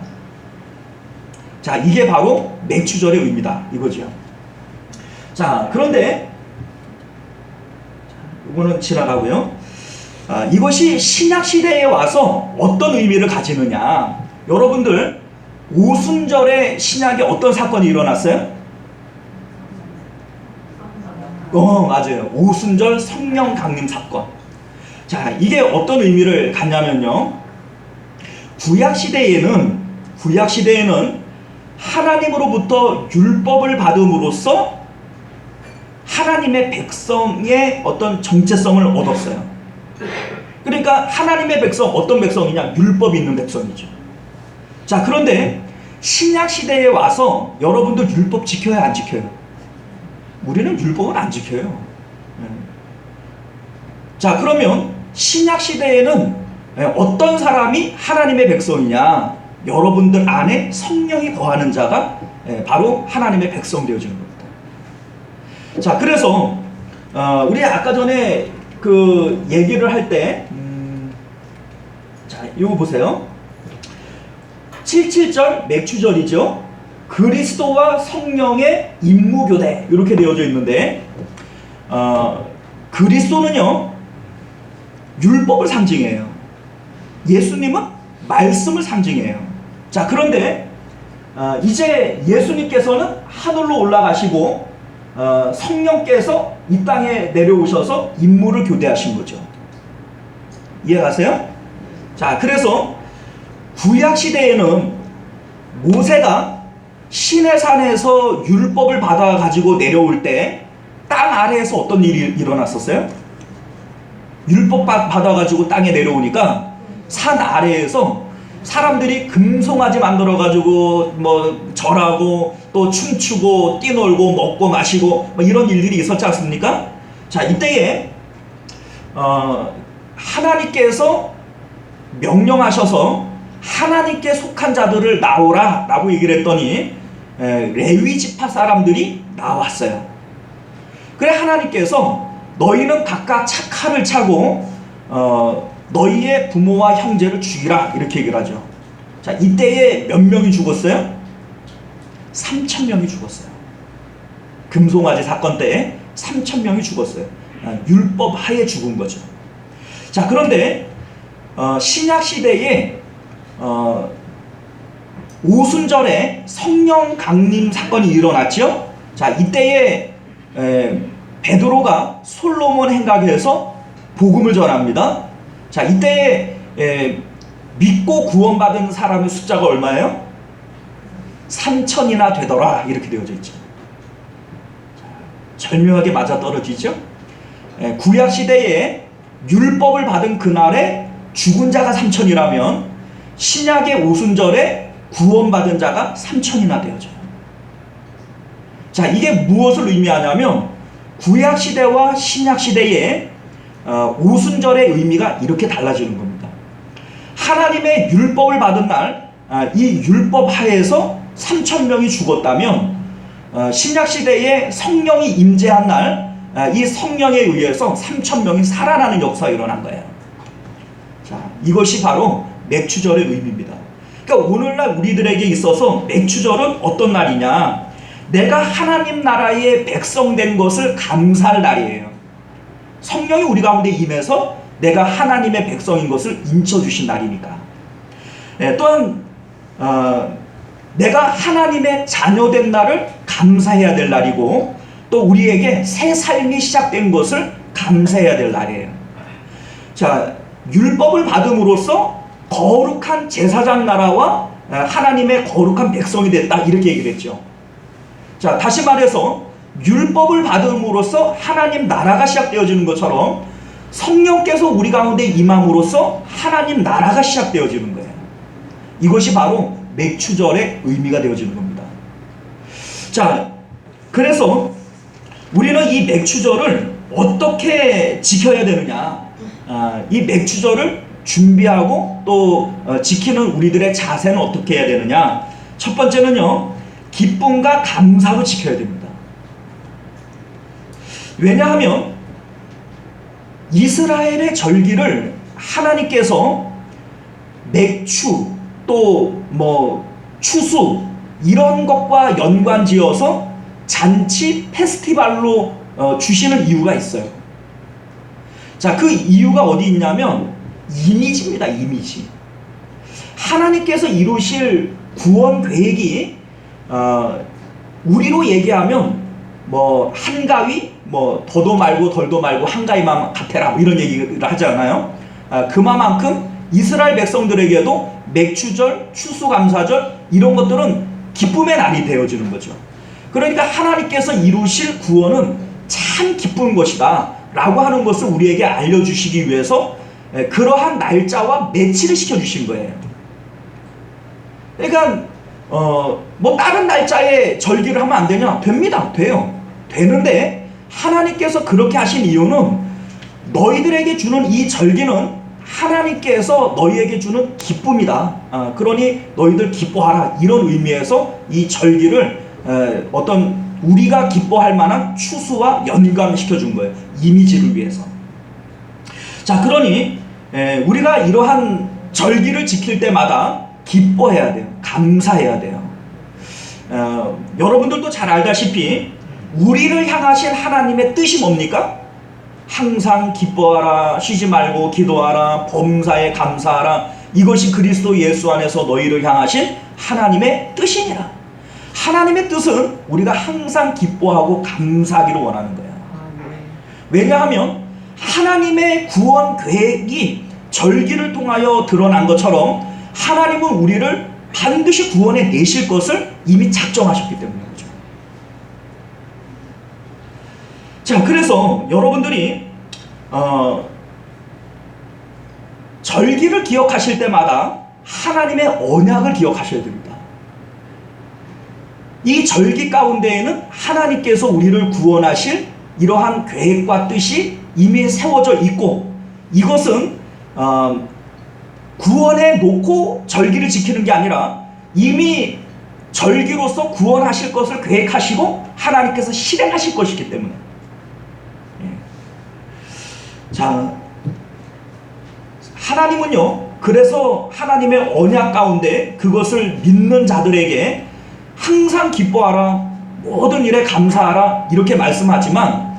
자, 이게 바로 맥추절의 의미다, 이거죠. 자, 그런데 이거는 지나가고요. 이것이 신약 시대에 와서 어떤 의미를 가지느냐. 여러분들 오순절에 신약에 어떤 사건이 일어났어요? 맞아요. 오순절 성령 강림 사건. 자, 이게 어떤 의미를 갖냐면요. 구약 시대에는 하나님으로부터 율법을 받음으로써 하나님의 백성의 어떤 정체성을 얻었어요. 그러니까 하나님의 백성, 어떤 백성이냐? 율법이 있는 백성이죠. 자, 그런데 신약 시대에 와서 여러분들 율법 지켜요, 안 지켜요? 우리는 율법을 안 지켜요. 자, 그러면 신약 시대에는 어떤 사람이 하나님의 백성이냐? 여러분들 안에 성령이 거하는 자가 바로 하나님의 백성 되어지는 겁니다. 자, 그래서 우리 아까 전에 그 얘기를 할 때 자, 이거 보세요. 77절 맥추절이죠. 그리스도와 성령의 임무교대 이렇게 되어져 있는데 그리스도는요 율법을 상징해요. 예수님은 말씀을 상징해요. 자, 그런데 이제 예수님께서는 하늘로 올라가시고 성령께서 이 땅에 내려오셔서 임무를 교대하신 거죠. 이해가세요? 자, 그래서 구약 시대에는 모세가 시내산에서 율법을 받아 가지고 내려올 때 땅 아래에서 어떤 일이 일어났었어요? 율법 받아 가지고 땅에 내려오니까 산 아래에서 사람들이 금송아지 만들어 가지고 뭐 절하고 또 춤추고 뛰놀고 먹고 마시고 뭐 이런 일들이 있었지 않습니까? 자, 이때에 하나님께서 명령하셔서 하나님께 속한 자들을 나오라 라고 얘기를 했더니 레위 지파 사람들이 나왔어요. 그래 하나님께서 너희는 각각 착칼을 차고 너희의 부모와 형제를 죽이라 이렇게 얘기를 하죠. 자, 이때에 몇 명이 죽었어요? 3,000명이 죽었어요. 금송아지 사건 때에 3,000명이 죽었어요. 율법 하에 죽은 거죠. 자, 그런데 신약 시대에 오순절에 성령 강림 사건이 일어났죠. 자, 이때에 베드로가 솔로몬 행각에서 복음을 전합니다. 자, 이때 믿고 구원받은 사람의 숫자가 얼마예요? 3,000이나 되더라 이렇게 되어져 있죠. 자, 절묘하게 맞아떨어지죠. 구약 시대에 율법을 받은 그날에 죽은 자가 3,000이라면 신약의 오순절에 구원받은 자가 3,000이나 되어져요. 자, 이게 무엇을 의미하냐면 구약 시대와 신약 시대에 오순절의 의미가 이렇게 달라지는 겁니다. 하나님의 율법을 받은 날, 이 율법 하에서 3,000명이 죽었다면 신약 시대에 성령이 임재한 날, 이 성령에 의해서 3,000명이 살아나는 역사가 일어난 거예요. 자, 이것이 바로 맥추절의 의미입니다. 그러니까 오늘날 우리들에게 있어서 맥추절은 어떤 날이냐? 내가 하나님 나라의 백성 된 것을 감사할 날이에요. 성령이 우리 가운데 임해서 내가 하나님의 백성인 것을 인쳐주신 날이니까. 또한 내가 하나님의 자녀된 날을 감사해야 될 날이고, 또 우리에게 새 삶이 시작된 것을 감사해야 될 날이에요. 자, 율법을 받음으로써 거룩한 제사장 나라와 하나님의 거룩한 백성이 됐다, 이렇게 얘기를 했죠. 자, 다시 말해서 율법을 받음으로써 하나님 나라가 시작되어지는 것처럼 성령께서 우리 가운데 임함으로써 하나님 나라가 시작되어지는 거예요. 이것이 바로 맥추절의 의미가 되어지는 겁니다. 자, 그래서 우리는 이 맥추절을 어떻게 지켜야 되느냐? 이 맥추절을 준비하고 또 지키는 우리들의 자세는 어떻게 해야 되느냐? 첫 번째는요, 기쁨과 감사로 지켜야 됩니다. 왜냐하면 이스라엘의 절기를 하나님께서 맥추 또 추수 이런 것과 연관지어서 잔치 페스티벌로 주시는 이유가 있어요. 자, 그 이유가 어디 있냐면 이미지입니다. 이미지. 하나님께서 이루실 구원 계획이 우리로 얘기하면 한가위, 더도 말고 덜도 말고 한가위만 같아라, 이런 얘기를 하잖아요. 그만큼 이스라엘 백성들에게도 맥추절, 추수감사절 이런 것들은 기쁨의 날이 되어지는 거죠. 그러니까 하나님께서 이루실 구원은 참 기쁜 것이다 라고 하는 것을 우리에게 알려주시기 위해서 그러한 날짜와 매치를 시켜주신 거예요. 그러니까 다른 날짜에 절기를 하면 안 되냐? 됩니다. 돼요. 되는데 하나님께서 그렇게 하신 이유는 너희들에게 주는 이 절기는 하나님께서 너희에게 주는 기쁨이다. 그러니 너희들 기뻐하라, 이런 의미에서 이 절기를 어떤 우리가 기뻐할 만한 추수와 연관시켜 준 거예요. 이미지를 위해서. 자, 그러니 우리가 이러한 절기를 지킬 때마다 기뻐해야 돼요. 감사해야 돼요. 여러분들도 잘 알다시피 우리를 향하신 하나님의 뜻이 뭡니까? 항상 기뻐하라, 쉬지 말고 기도하라, 범사에 감사하라. 이것이 그리스도 예수 안에서 너희를 향하신 하나님의 뜻이니라. 하나님의 뜻은 우리가 항상 기뻐하고 감사하기를 원하는 거예요. 왜냐하면 하나님의 구원 계획이 절기를 통하여 드러난 것처럼 하나님은 우리를 반드시 구원해 내실 것을 이미 작정하셨기 때문인 거죠. 자, 그래서 여러분들이 절기를 기억하실 때마다 하나님의 언약을 기억하셔야 됩니다. 이 절기 가운데에는 하나님께서 우리를 구원하실 이러한 계획과 뜻이 이미 세워져 있고, 이것은 구원해 놓고 절기를 지키는 게 아니라 이미 절기로서 구원하실 것을 계획하시고 하나님께서 실행하실 것이기 때문에. 자, 하나님은요, 그래서 하나님의 언약 가운데 그것을 믿는 자들에게 항상 기뻐하라, 모든 일에 감사하라, 이렇게 말씀하지만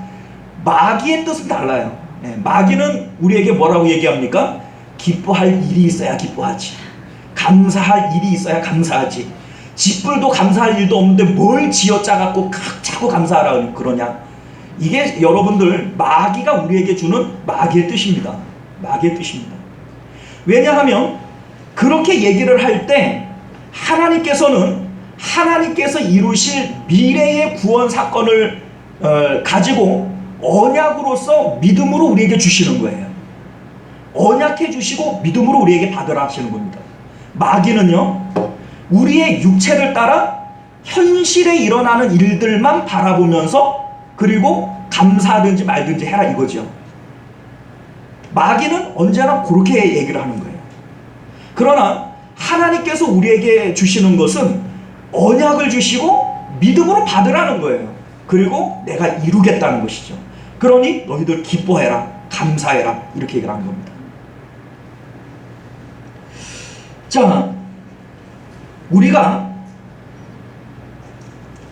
마귀의 뜻은 달라요. 마귀는 우리에게 뭐라고 얘기합니까? 기뻐할 일이 있어야 기뻐하지, 감사할 일이 있어야 감사하지, 짓불도 감사할 일도 없는데 뭘 쥐어짜갖고 자꾸 감사하라 그러냐. 이게 여러분들 마귀가 우리에게 주는 마귀의 뜻입니다. 마귀의 뜻입니다. 왜냐하면 그렇게 얘기를 할 때 하나님께서는 하나님께서 이루실 미래의 구원 사건을 가지고 언약으로서 믿음으로 우리에게 주시는 거예요. 언약해 주시고 믿음으로 우리에게 받으라 하시는 겁니다. 마귀는요, 우리의 육체를 따라 현실에 일어나는 일들만 바라보면서 그리고 감사하든지 말든지 해라, 이거죠. 마귀는 언제나 그렇게 얘기를 하는 거예요. 그러나 하나님께서 우리에게 주시는 것은 언약을 주시고 믿음으로 받으라는 거예요. 그리고 내가 이루겠다는 것이죠. 그러니 너희들 기뻐해라, 감사해라, 이렇게 얘기를 하는 겁니다. 자, 우리가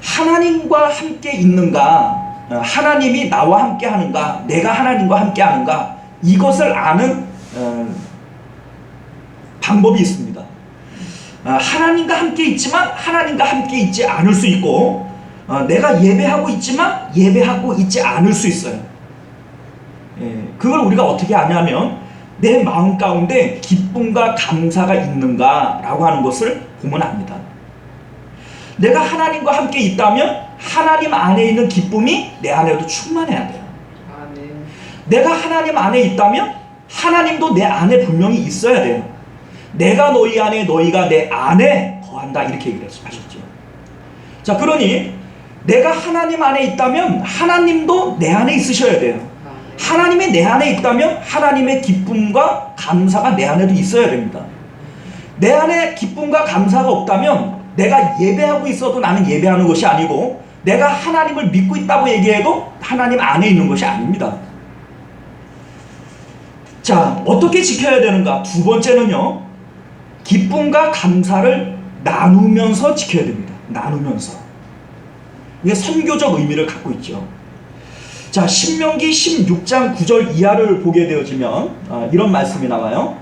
하나님과 함께 있는가, 하나님이 나와 함께 하는가, 내가 하나님과 함께 하는가, 이것을 아는 방법이 있습니다. 하나님과 함께 있지만 하나님과 함께 있지 않을 수 있고, 내가 예배하고 있지만 예배하고 있지 않을 수 있어요. 그걸 우리가 어떻게 아냐면 내 마음 가운데 기쁨과 감사가 있는가 라고 하는 것을 보면 압니다. 내가 하나님과 함께 있다면 하나님 안에 있는 기쁨이 내 안에도 충만해야 돼요. 아멘. 내가 하나님 안에 있다면 하나님도 내 안에 분명히 있어야 돼요. 내가 너희 안에, 너희가 내 안에 거한다, 이렇게 얘기를 하셨죠. 자, 그러니 내가 하나님 안에 있다면 하나님도 내 안에 있으셔야 돼요. 하나님이 내 안에 있다면 하나님의 기쁨과 감사가 내 안에도 있어야 됩니다. 내 안에 기쁨과 감사가 없다면 내가 예배하고 있어도 나는 예배하는 것이 아니고, 내가 하나님을 믿고 있다고 얘기해도 하나님 안에 있는 것이 아닙니다. 자, 어떻게 지켜야 되는가? 두 번째는요, 기쁨과 감사를 나누면서 지켜야 됩니다. 나누면서. 이게 선교적 의미를 갖고 있죠. 자, 신명기 16장 9절 이하를 보게 되어지면 이런 말씀이 나와요.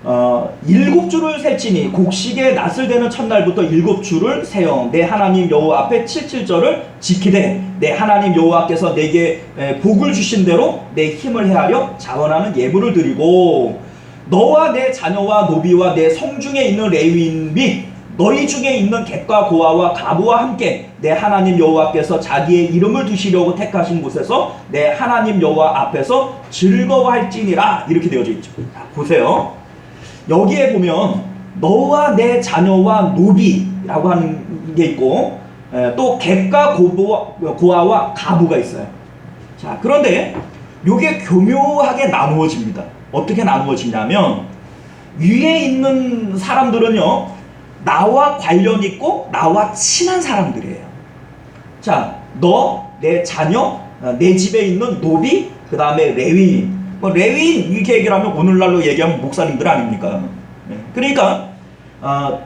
7주를 셀지니 곡식의 낫을 되는 첫날부터 7주를 세어 내 하나님 여호와 앞에 77절을 지키되 내 하나님 여호와께서 내게 복을 주신 대로 내 힘을 헤아려 자원하는 예물을 드리고, 너와 내 자녀와 노비와 내 성중에 있는 레위인 및 너희 중에 있는 객과 고아와 가부와 함께 내 하나님 여호와께서 자기의 이름을 두시려고 택하신 곳에서 내 하나님 여호와 앞에서 즐거워할지니라, 이렇게 되어져 있죠. 자, 보세요. 여기에 보면 너와 내 자녀와 노비라고 하는 게 있고, 또 객과 고아와 가부가 있어요. 자, 그런데 이게 교묘하게 나누어집니다. 어떻게 나누어지냐면, 위에 있는 사람들은요, 나와 관련 있고 나와 친한 사람들이에요. 자, 너, 내 자녀, 내 집에 있는 노비, 그 다음에 레위인. 레위인 이렇게 얘기를 하면 오늘날로 얘기하면 목사님들 아닙니까? 그러니까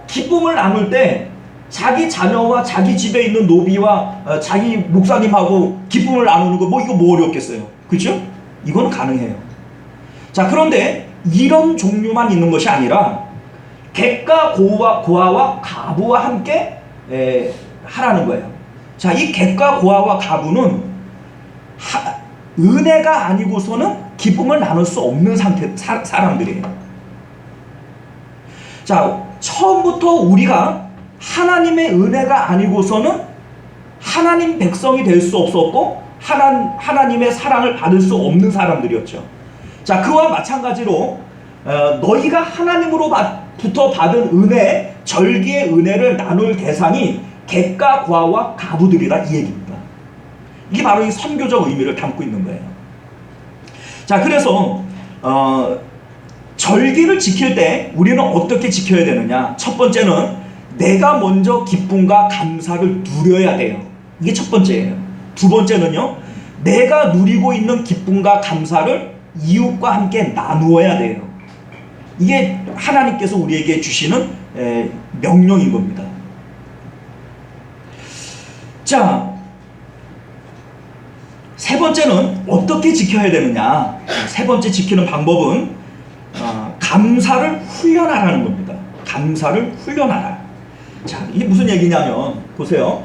기쁨을 나눌 때 자기 자녀와 자기 집에 있는 노비와 자기 목사님하고 기쁨을 나누는 거, 이거 뭐 어렵겠어요? 그렇죠? 이건 가능해요. 자, 그런데 이런 종류만 있는 것이 아니라 객과 고아와 가부와 함께 하라는 거예요. 자, 이 객과 고아와 가부는 은혜가 아니고서는 기쁨을 나눌 수 없는 사람들이에요. 자, 처음부터 우리가 하나님의 은혜가 아니고서는 하나님 백성이 될 수 없었고 하나님의 사랑을 받을 수 없는 사람들이었죠. 자, 그와 마찬가지로 너희가 하나님으로부터 받은 은혜, 절기의 은혜를 나눌 대상이 객과 고아와 가부들이라, 이 얘기입니다. 이게 바로 이 선교적 의미를 담고 있는 거예요. 자, 그래서 절기를 지킬 때 우리는 어떻게 지켜야 되느냐? 첫 번째는 내가 먼저 기쁨과 감사를 누려야 돼요. 이게 첫 번째예요. 두 번째는요, 내가 누리고 있는 기쁨과 감사를 이웃과 함께 나누어야 돼요. 이게 하나님께서 우리에게 주시는 명령인 겁니다. 자, 세 번째는 어떻게 지켜야 되느냐? 세 번째 지키는 방법은 감사를 훈련하라는 겁니다. 감사를 훈련하라. 자, 이게 무슨 얘기냐면, 보세요.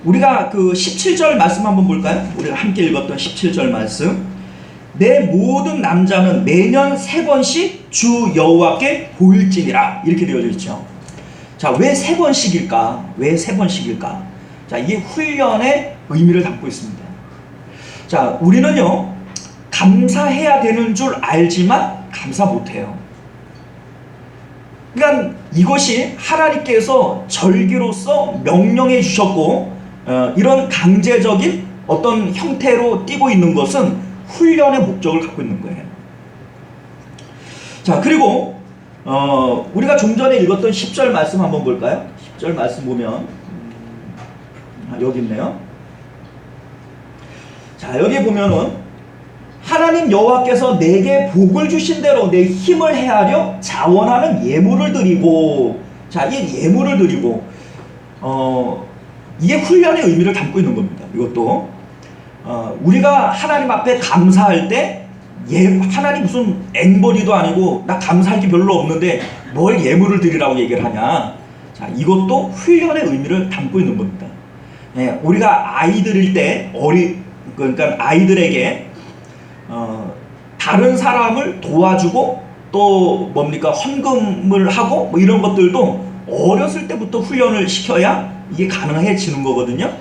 우리가 그 17절 말씀 한번 볼까요? 우리가 함께 읽었던 17절 말씀. 내 모든 남자는 매년 3번씩 주 여호와께 보일지니라, 이렇게 되어져 있죠. 자, 왜 3번씩일까? 왜 3번씩일까? 자, 이게 훈련의 의미를 담고 있습니다. 자, 우리는요, 감사해야 되는 줄 알지만 감사 못해요. 그러니까 이것이 하나님께서 절기로서 명령해 주셨고, 이런 강제적인 어떤 형태로 띄고 있는 것은 훈련의 목적을 갖고 있는 거예요. 자, 그리고 우리가 좀 전에 읽었던 10절 말씀 한번 볼까요? 10절 말씀 보면 여기 있네요. 자, 여기 보면은 하나님 여호와께서 내게 복을 주신 대로 내 힘을 헤아려 자원하는 예물을 드리고, 자, 이 예물을 드리고, 이게 훈련의 의미를 담고 있는 겁니다. 이것도 우리가 하나님 앞에 감사할 때 하나님 무슨 앵벌이도 아니고 나 감사할 게 별로 없는데 뭘 예물을 드리라고 얘기를 하냐. 자, 이것도 훈련의 의미를 담고 있는 겁니다. 예, 우리가 아이들일 때 그러니까 아이들에게 다른 사람을 도와주고 또 뭡니까 헌금을 하고 뭐 이런 것들도 어렸을 때부터 훈련을 시켜야 이게 가능해지는 거거든요.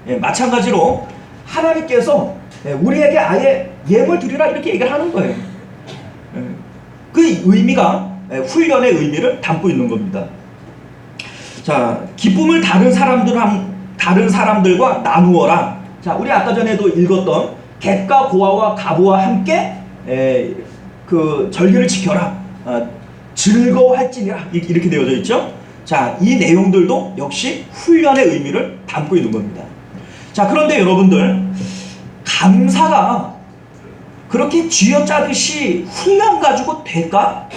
예, 마찬가지로 하나님께서 우리에게 아예 예물 드리라 이렇게 얘기를 하는 거예요. 예, 그 의미가 훈련의 의미를 담고 있는 겁니다. 자, 기쁨을 다른 사람들과 나누어라. 자, 우리 아까 전에도 읽었던 객과 고아와 가부와 함께 그 절기를 지켜라. 즐거워할지니라 이렇게 되어져 있죠. 자, 이 내용들도 역시 훈련의 의미를 담고 있는 겁니다. 자, 그런데 여러분들, 감사가 그렇게 쥐어짜듯이 훈련 가지고 될까?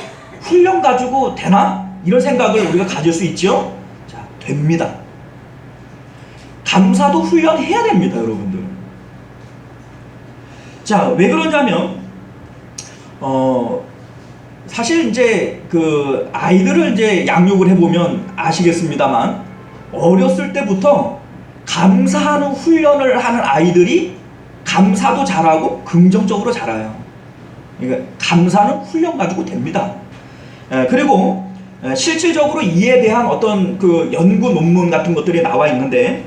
훈련 가지고 되나? 이런 생각을 우리가 가질 수 있죠. 자, 됩니다. 감사도 훈련해야 됩니다, 여러분들. 자, 왜 그러냐면 사실 이제 그 아이들을 이제 양육을 해보면 아시겠습니다만, 어렸을 때부터 감사하는 훈련을 하는 아이들이 감사도 잘하고 긍정적으로 자라요. 그러니까 감사는 훈련 가지고 됩니다. 그리고 실질적으로 이에 대한 어떤 그 연구 논문 같은 것들이 나와 있는데,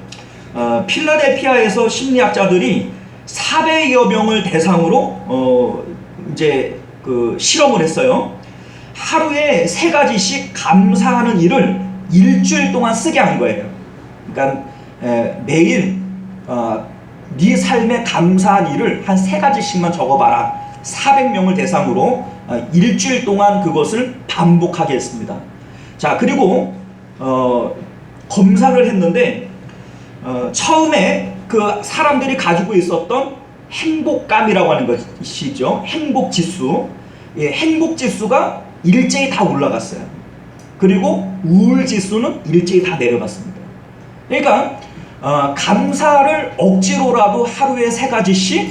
필라델피아에서 심리학자들이 400여 명을 대상으로 이제 그 실험을 했어요. 하루에 3가지씩 감사하는 일을 일주일 동안 쓰게 한 거예요. 그러니까 매일 네 삶에 감사한 일을 한 3가지씩만 적어봐라. 400명을 대상으로 일주일 동안 그것을 반복하게 했습니다. 자, 그리고 검사를 했는데 처음에 그 사람들이 가지고 있었던 행복감이라고 하는 것이죠. 행복지수. 예, 행복지수가 일제히 다 올라갔어요. 그리고 우울지수는 일제히 다 내려갔습니다. 그러니까 감사를 억지로라도 하루에 3가지씩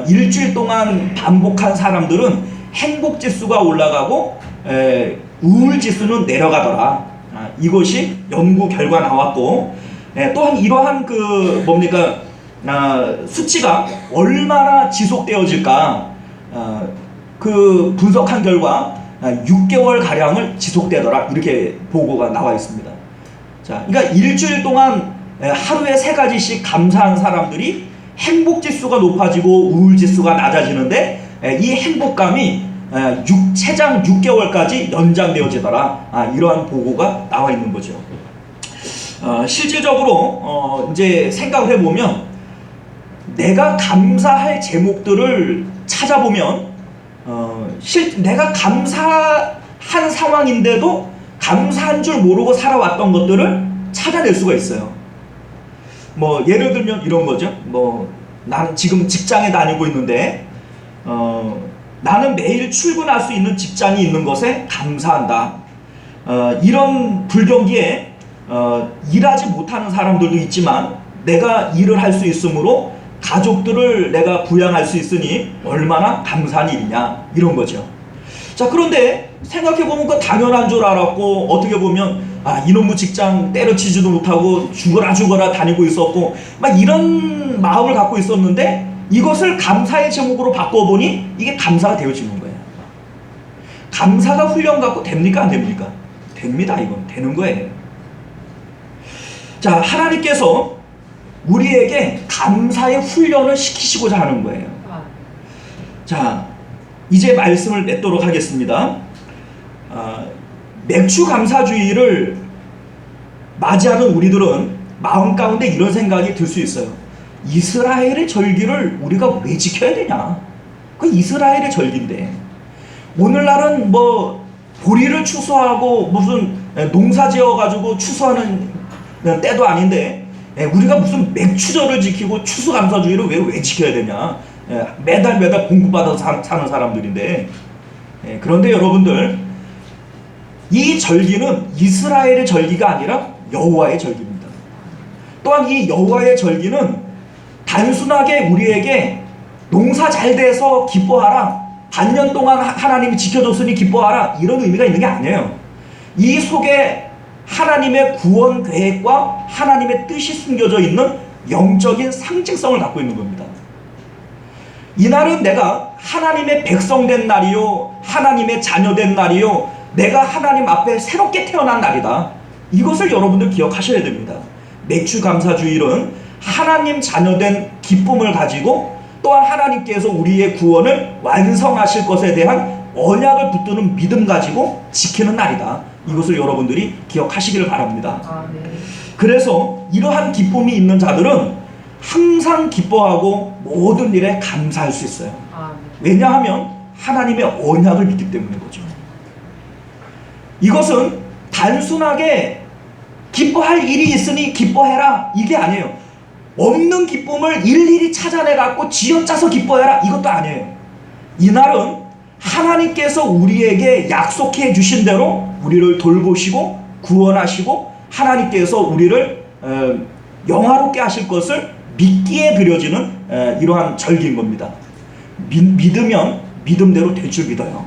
일주일 동안 반복한 사람들은 행복지수가 올라가고 우울지수는 내려가더라. 이것이 연구 결과 나왔고, 또한 이러한 그 뭡니까 수치가 얼마나 지속되어질까 그 분석한 결과 6개월 가량을 지속되더라 이렇게 보고가 나와 있습니다. 자, 그러니까 일주일 동안 하루에 3가지씩 감사한 사람들이 행복지수가 높아지고 우울지수가 낮아지는데 이 행복감이 최장 6개월까지 연장되어지더라. 이러한 보고가 나와 있는 거죠. 실질적으로 이제 생각을 해보면 내가 감사할 제목들을 찾아보면 내가 감사한 상황인데도 감사한 줄 모르고 살아왔던 것들을 찾아낼 수가 있어요. 뭐 예를 들면 이런 거죠. 뭐 나는 지금 직장에 다니고 있는데 나는 매일 출근할 수 있는 직장이 있는 것에 감사한다. 이런 불경기에 일하지 못하는 사람들도 있지만 내가 일을 할 수 있으므로 가족들을 내가 부양할 수 있으니 얼마나 감사한 일이냐 이런 거죠. 자, 그런데 생각해보면 그 당연한 줄 알았고, 어떻게 보면 이놈의 직장 때려치지도 못하고 죽어라 다니고 있었고 막 이런 마음을 갖고 있었는데, 이것을 감사의 제목으로 바꿔보니 이게 감사가 되어지는 거예요. 감사가 훈련 갖고 됩니까 안 됩니까? 됩니다. 이건 되는 거예요. 자, 하나님께서 우리에게 감사의 훈련을 시키시고자 하는 거예요. 자, 이제 말씀을 맺도록 하겠습니다. 맥주 감사주의를 맞이하는 우리들은 마음 가운데 이런 생각이 들 수 있어요. 이스라엘의 절기를 우리가 왜 지켜야 되냐? 그 이스라엘의 절기인데 오늘날은 뭐 보리를 추수하고 무슨 농사 지어가지고 추수하는 때도 아닌데 우리가 무슨 맥추절을 지키고 추수감사주의를 왜 지켜야 되냐? 매달 공급받아서 사는 사람들인데, 그런데 여러분들, 이 절기는 이스라엘의 절기가 아니라 여호와의 절기입니다. 또한 이 여호와의 절기는 단순하게 우리에게 농사 잘 돼서 기뻐하라, 반년 동안 하나님이 지켜줬으니 기뻐하라, 이런 의미가 있는 게 아니에요. 이 속에 하나님의 구원 계획과 하나님의 뜻이 숨겨져 있는 영적인 상징성을 갖고 있는 겁니다. 이날은 내가 하나님의 백성 된 날이요, 하나님의 자녀 된 날이요, 내가 하나님 앞에 새롭게 태어난 날이다. 이것을 여러분들 기억하셔야 됩니다. 맥추감사주일은 하나님 자녀 된 기쁨을 가지고 또한 하나님께서 우리의 구원을 완성하실 것에 대한 언약을 붙드는 믿음 가지고 지키는 날이다. 이것을 여러분들이 기억하시기를 바랍니다. 그래서 이러한 기쁨이 있는 자들은 항상 기뻐하고 모든 일에 감사할 수 있어요. 왜냐하면 하나님의 언약을 믿기 때문인 거죠. 이것은 단순하게 기뻐할 일이 있으니 기뻐해라, 이게 아니에요. 없는 기쁨을 일일이 찾아내 갖고 쥐어짜서 기뻐해라, 이것도 아니에요. 이날은 하나님께서 우리에게 약속해 주신 대로 우리를 돌보시고 구원하시고 하나님께서 우리를 영화롭게 하실 것을 믿기에 드려지는 이러한 절기인 겁니다. 믿으면 믿음대로 될 줄 믿어요.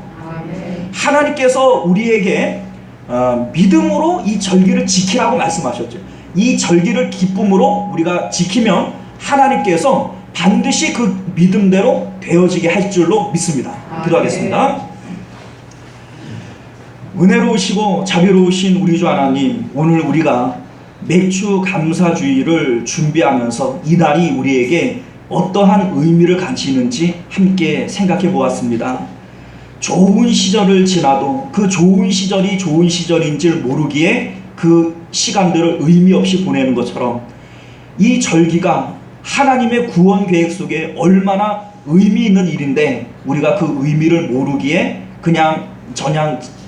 하나님께서 우리에게 믿음으로 이 절기를 지키라고 말씀하셨죠. 이 절기를 기쁨으로 우리가 지키면 하나님께서 반드시 그 믿음대로 되어지게 할 줄로 믿습니다. 기도하겠습니다. 은혜로우시고 자비로우신 우리 주 하나님, 오늘 우리가 맥추 감사주의를 준비하면서 이 날이 우리에게 어떠한 의미를 가지는지 함께 생각해 보았습니다. 좋은 시절을 지나도 그 좋은 시절이 좋은 시절인 줄 모르기에 그 시간들을 의미 없이 보내는 것처럼 이 절기가 하나님의 구원 계획 속에 얼마나 의미 있는 일인데 우리가 그 의미를 모르기에 그냥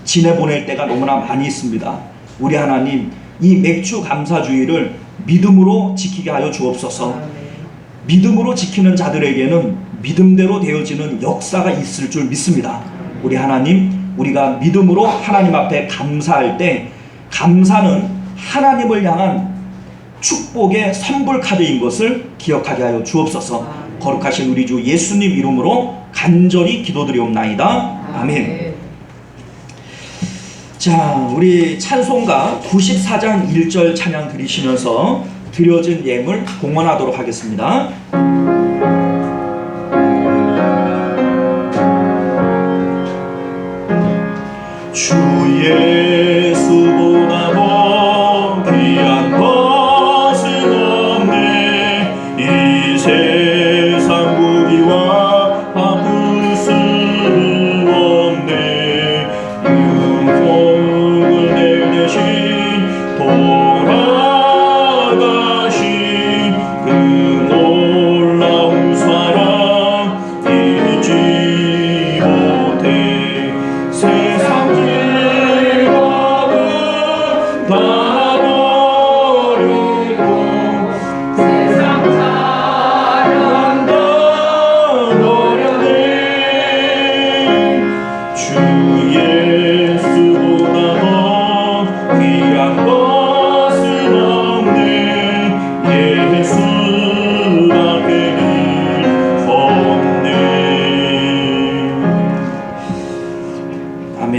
지내보낼 때가 너무나 많이 있습니다. 우리 하나님, 이 맥추 감사주의를 믿음으로 지키게 하여 주옵소서. 믿음으로 지키는 자들에게는 믿음대로 되어지는 역사가 있을 줄 믿습니다. 우리 하나님, 우리가 믿음으로 하나님 앞에 감사할 때 감사는 하나님을 향한 축복의 선불 카드인 것을 기억하게 하여 주옵소서. 거룩하신 우리 주 예수님 이름으로 간절히 기도드리옵나이다. 아멘. 자, 우리 찬송가 94장 1절 찬양 드리시면서 드려진 예물 봉헌하도록 하겠습니다. 주 예수보다 더 귀한 것은 없네. 이 세상 부귀와 아플 수 없네. 영혼을 내 대신 돌아가신 그 놀라운 사랑 잊지 못해. 세상 다 버리고 세상 사랑도 버렸네. 주 예수보다 더 귀한 것은 없네. 예수밖에 없네. 아멘.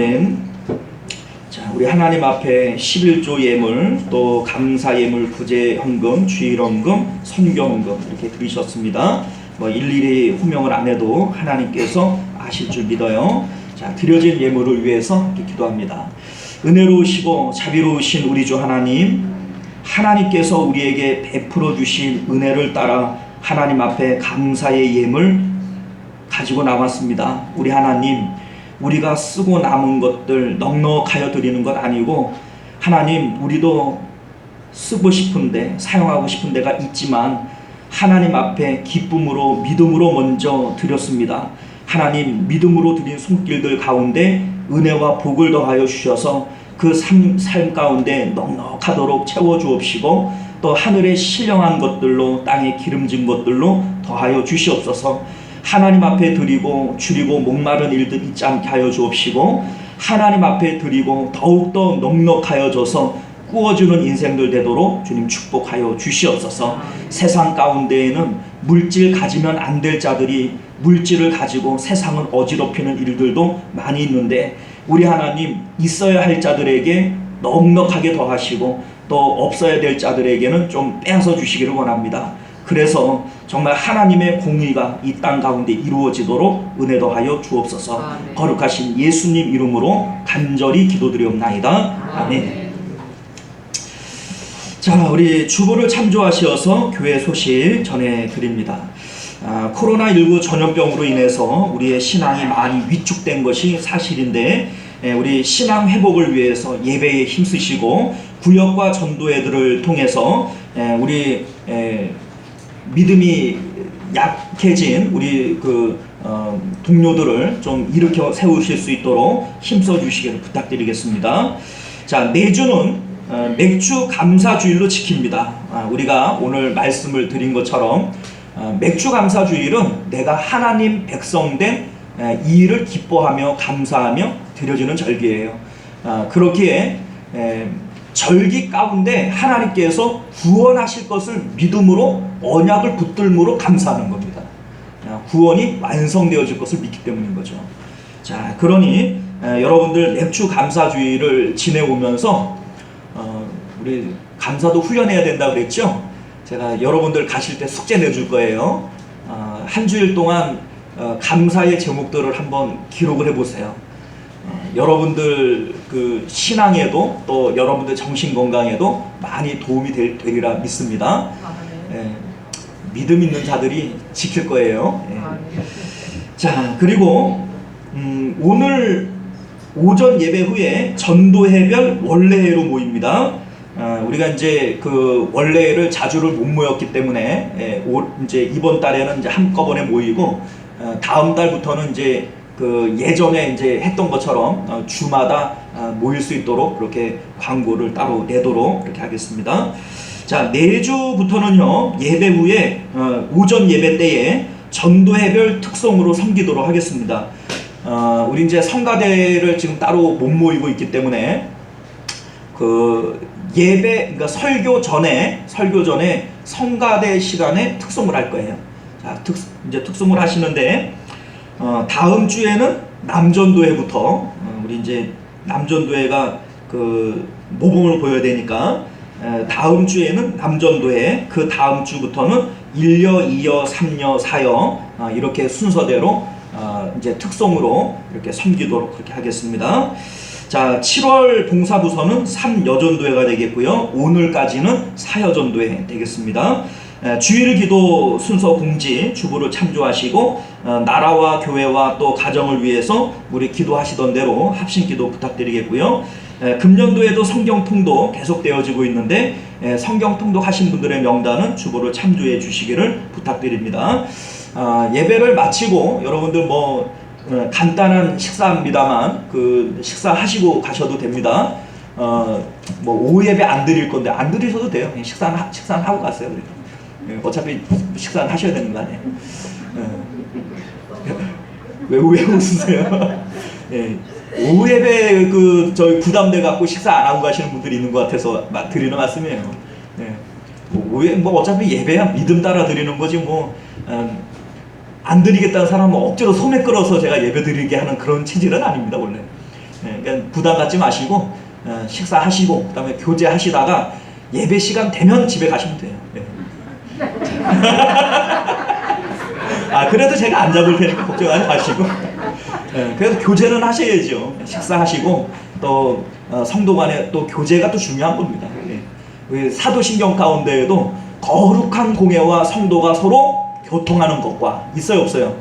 우리 하나님 앞에 11조 예물, 또 감사 예물, 구제 헌금, 주일 헌금, 선교 헌금 이렇게 드리셨습니다. 일일이 호명을 안 해도 하나님께서 아실 줄 믿어요. 자, 드려진 예물을 위해서 이렇게 기도합니다. 은혜로우시고 자비로우신 우리 주 하나님, 하나님께서 우리에게 베풀어 주신 은혜를 따라 하나님 앞에 감사의 예물 가지고 나왔습니다. 우리 하나님, 우리가 쓰고 남은 것들 넉넉하여 드리는 것 아니고 하나님, 우리도 쓰고 싶은데 사용하고 싶은 데가 있지만 하나님 앞에 기쁨으로 믿음으로 먼저 드렸습니다. 하나님, 믿음으로 드린 손길들 가운데 은혜와 복을 더하여 주셔서 그 삶 가운데 넉넉하도록 채워주옵시고 또 하늘의 신령한 것들로 땅에 기름진 것들로 더하여 주시옵소서. 하나님 앞에 드리고 줄이고 목마른 일들 잊지 않게 하여 주옵시고 하나님 앞에 드리고 더욱더 넉넉하여져서 꾸어주는 인생들 되도록 주님 축복하여 주시옵소서. 세상 가운데에는 물질 가지면 안 될 자들이 물질을 가지고 세상을 어지럽히는 일들도 많이 있는데 우리 하나님 있어야 할 자들에게 넉넉하게 더하시고 또 없어야 될 자들에게는 좀 빼앗아 주시기를 원합니다. 그래서 정말 하나님의 공의가 이 땅 가운데 이루어지도록 은혜 더하여 주옵소서. 아멘. 거룩하신 예수님 이름으로 간절히 기도드리옵나이다. 아멘. 자, 우리 주보를 참조하셔서 교회 소식 전해드립니다. 코로나19 전염병으로 인해서 우리의 신앙이 많이 위축된 것이 사실인데 우리 신앙 회복을 위해서 예배에 힘쓰시고 구역과 전도회들을 통해서 우리 믿음이 약해진 우리 동료들을 좀 일으켜 세우실 수 있도록 힘써 주시기를 부탁드리겠습니다. 자, 매주는 맥주 감사주일로 지킵니다. 우리가 오늘 말씀을 드린 것처럼 맥주 감사주일은 내가 하나님 백성된 이 일을 기뻐하며 감사하며 드려지는 절기예요. 그렇기에 절기 가운데 하나님께서 구원하실 것을 믿음으로 언약을 붙들므로 감사하는 겁니다. 구원이 완성되어질 것을 믿기 때문인 거죠. 자, 그러니 여러분들 맥주 감사주일을 지내오면서 우리 감사도 훈련해야 된다 그랬죠? 제가 여러분들 가실 때 숙제 내줄 거예요. 한 주일 동안 감사의 제목들을 한번 기록을 해보세요. 여러분들 그 신앙에도 또 여러분들 정신 건강에도 많이 도움이 되리라 믿습니다. 믿음 있는 자들이 지킬 거예요. 자, 그리고 오늘 오전 예배 후에 전도회별 원래회로 모입니다. 우리가 이제 그 원래회를 자주를 못 모였기 때문에 이제 이번 달에는 이제 한꺼번에 모이고 다음 달부터는 이제 그 예전에 이제 했던 것처럼 주마다 모일 수 있도록 그렇게 광고를 따로 내도록 그렇게 하겠습니다. 자, 내주부터는요 예배 후에 오전 예배 때에 전도회별 특송으로 섬기도록 하겠습니다. 우리 이제 성가대를 지금 따로 못 모이고 있기 때문에 그 예배, 그러니까 설교 전에 성가대 시간에 특송을 할 거예요. 자, 이제 특송을 하시는데 다음 주에는 남전도회부터 우리 이제 남전도회가 그 모범을 보여야 되니까 다음 주에는 남전도회, 그 다음 주부터는 1여, 2여, 3여, 4여 이렇게 순서대로 이제 특송으로 이렇게 섬기도록 그렇게 하겠습니다. 자, 7월 봉사부서는 3여전도회가 되겠고요. 오늘까지는 4여전도회 되겠습니다. 주일 기도 순서 공지 주보를 참조하시고 나라와 교회와 또 가정을 위해서 우리 기도하시던 대로 합심 기도 부탁드리겠고요. 금년도에도 성경통독 계속되어지고 있는데 성경통독 하신 분들의 명단은 주보를 참조해 주시기를 부탁드립니다. 예배를 마치고 여러분들 뭐 간단한 식사입니다만 그 식사하시고 가셔도 됩니다. 뭐 오후 예배 안 드릴 건데 안 드리셔도 돼요. 그냥 식사는 하고 가세요. 어차피 식사는 하셔야 되는 거 아니에요. 왜 웃으세요? 오후 예배 저희 부담돼 갖고 식사 안 하고 가시는 분들이 있는 것 같아서 드리는 말씀이에요. 뭐 어차피 예배야 믿음 따라 드리는 거지 뭐. 안 드리겠다는 사람은 억지로 소매 끌어서 제가 예배 드리게 하는 그런 체질은 아닙니다 원래. 그러니까 부담 갖지 마시고 식사하시고 그다음에 교제하시다가 예배 시간 되면 집에 가시면 돼요. 그래도 제가 안 잡을 테니까 걱정하지 마시고 그래도 교제는 하셔야죠. 식사하시고 또 성도 간에 또 교제가 또 중요한 겁니다. 사도신경 가운데에도 거룩한 공예와 성도가 서로 교통하는 것과 있어요 없어요?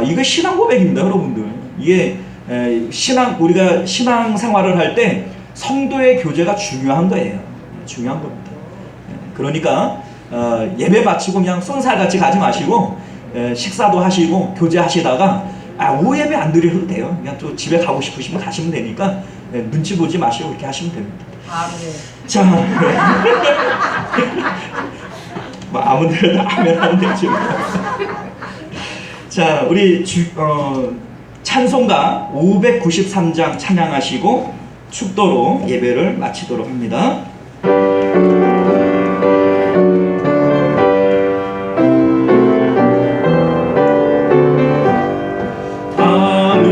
이게 신앙 고백입니다 여러분들. 이게 우리가 신앙 생활을 할 때 성도의 교제가 중요한 거예요. 중요한 겁니다. 그러니까 예배 마치고 그냥 쏜살같이 가지 마시고 식사도 하시고 교제하시다가 오후 예배 안 드려도 돼요. 그냥 또 집에 가고 싶으시면 가시면 되니까 네, 눈치 보지 마시고 그렇게 하시면 됩니다. 네. 자, 뭐 아무데나 다 하면 안 되죠. 자, 우리 찬송가 593장 찬양하시고 축도로 예배를 마치도록 합니다.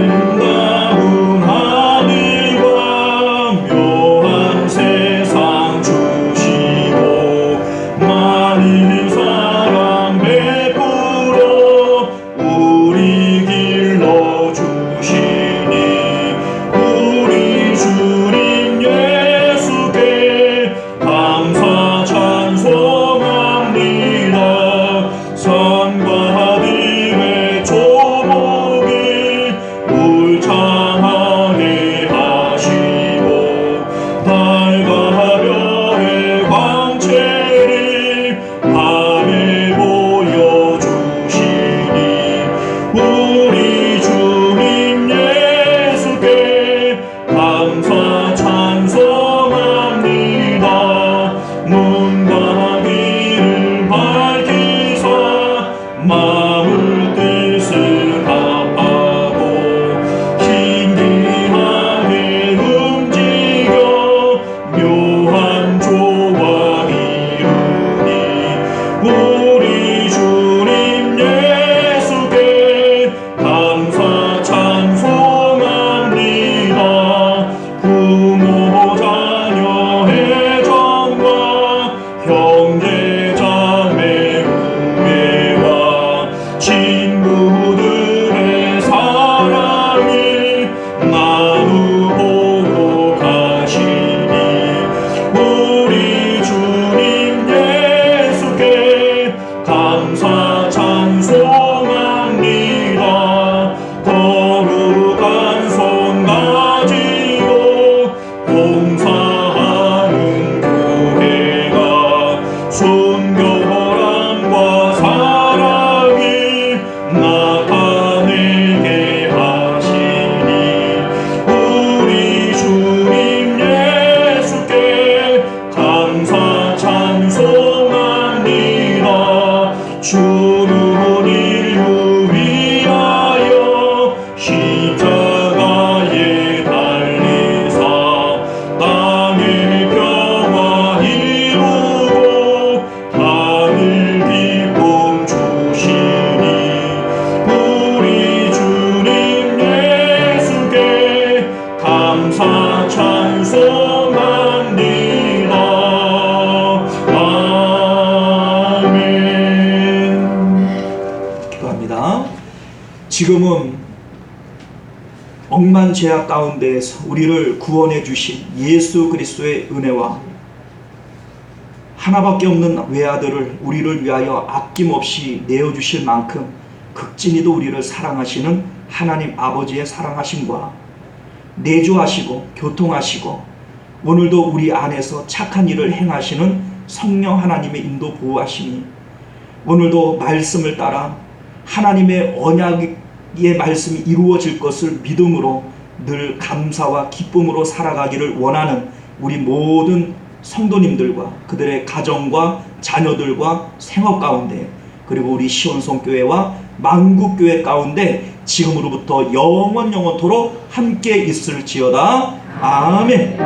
아름다운 하늘과 묘한 세상 주시고 많은 사랑 베풀어 우리 길러 주시니 우리 주님 예수께 감사 찬송합니다. 산과 들의 조목을 울창하게 하시고 달과 별의 광채를 밤에 보여주시니 우리 주님 예수께 감사 찬송합니다. 눈과 귀를 밝히사 마음을 뜻을 합하고 신기하게 움직여 묘한 조각 이루니 우리 주님 예수께 감사 찬송합니다. 부모 자녀의 정과 형제 자매 우애와 친구들의 사랑을 나누고 가시니 우리 주님 예수께 감사 찬송합니다. 거룩한 손 가지고 봉사하는 교회가 순결함과 사랑을 나타내게 하시니 우리 주님 예수께 감사 찬송합니다. 주는 인류 위하여 십자가에 달리사 땅의 평화 이루고 하늘 기쁨 주시니 우리 주님 예수께 감사 찬송합니다. 아멘. 기도합니다. 지금은 억만 죄악 가운데에서 우리를 구원해 주신 예수 그리스도의 은혜와 하나밖에 없는 외아들을 우리를 위하여 아낌없이 내어주실 만큼 극진히도 우리를 사랑하시는 하나님 아버지의 사랑하심과 내조하시고 교통하시고 오늘도 우리 안에서 착한 일을 행하시는 성령 하나님의 인도 보호하심이 오늘도 말씀을 따라 하나님의 언약의 말씀이 이루어질 것을 믿음으로 늘 감사와 기쁨으로 살아가기를 원하는 우리 모든 성도님들과 그들의 가정과 자녀들과 생업 가운데 그리고 우리 시온성교회와 만국교회 가운데 지금으로부터 영원토록 함께 있을지어다. 아멘.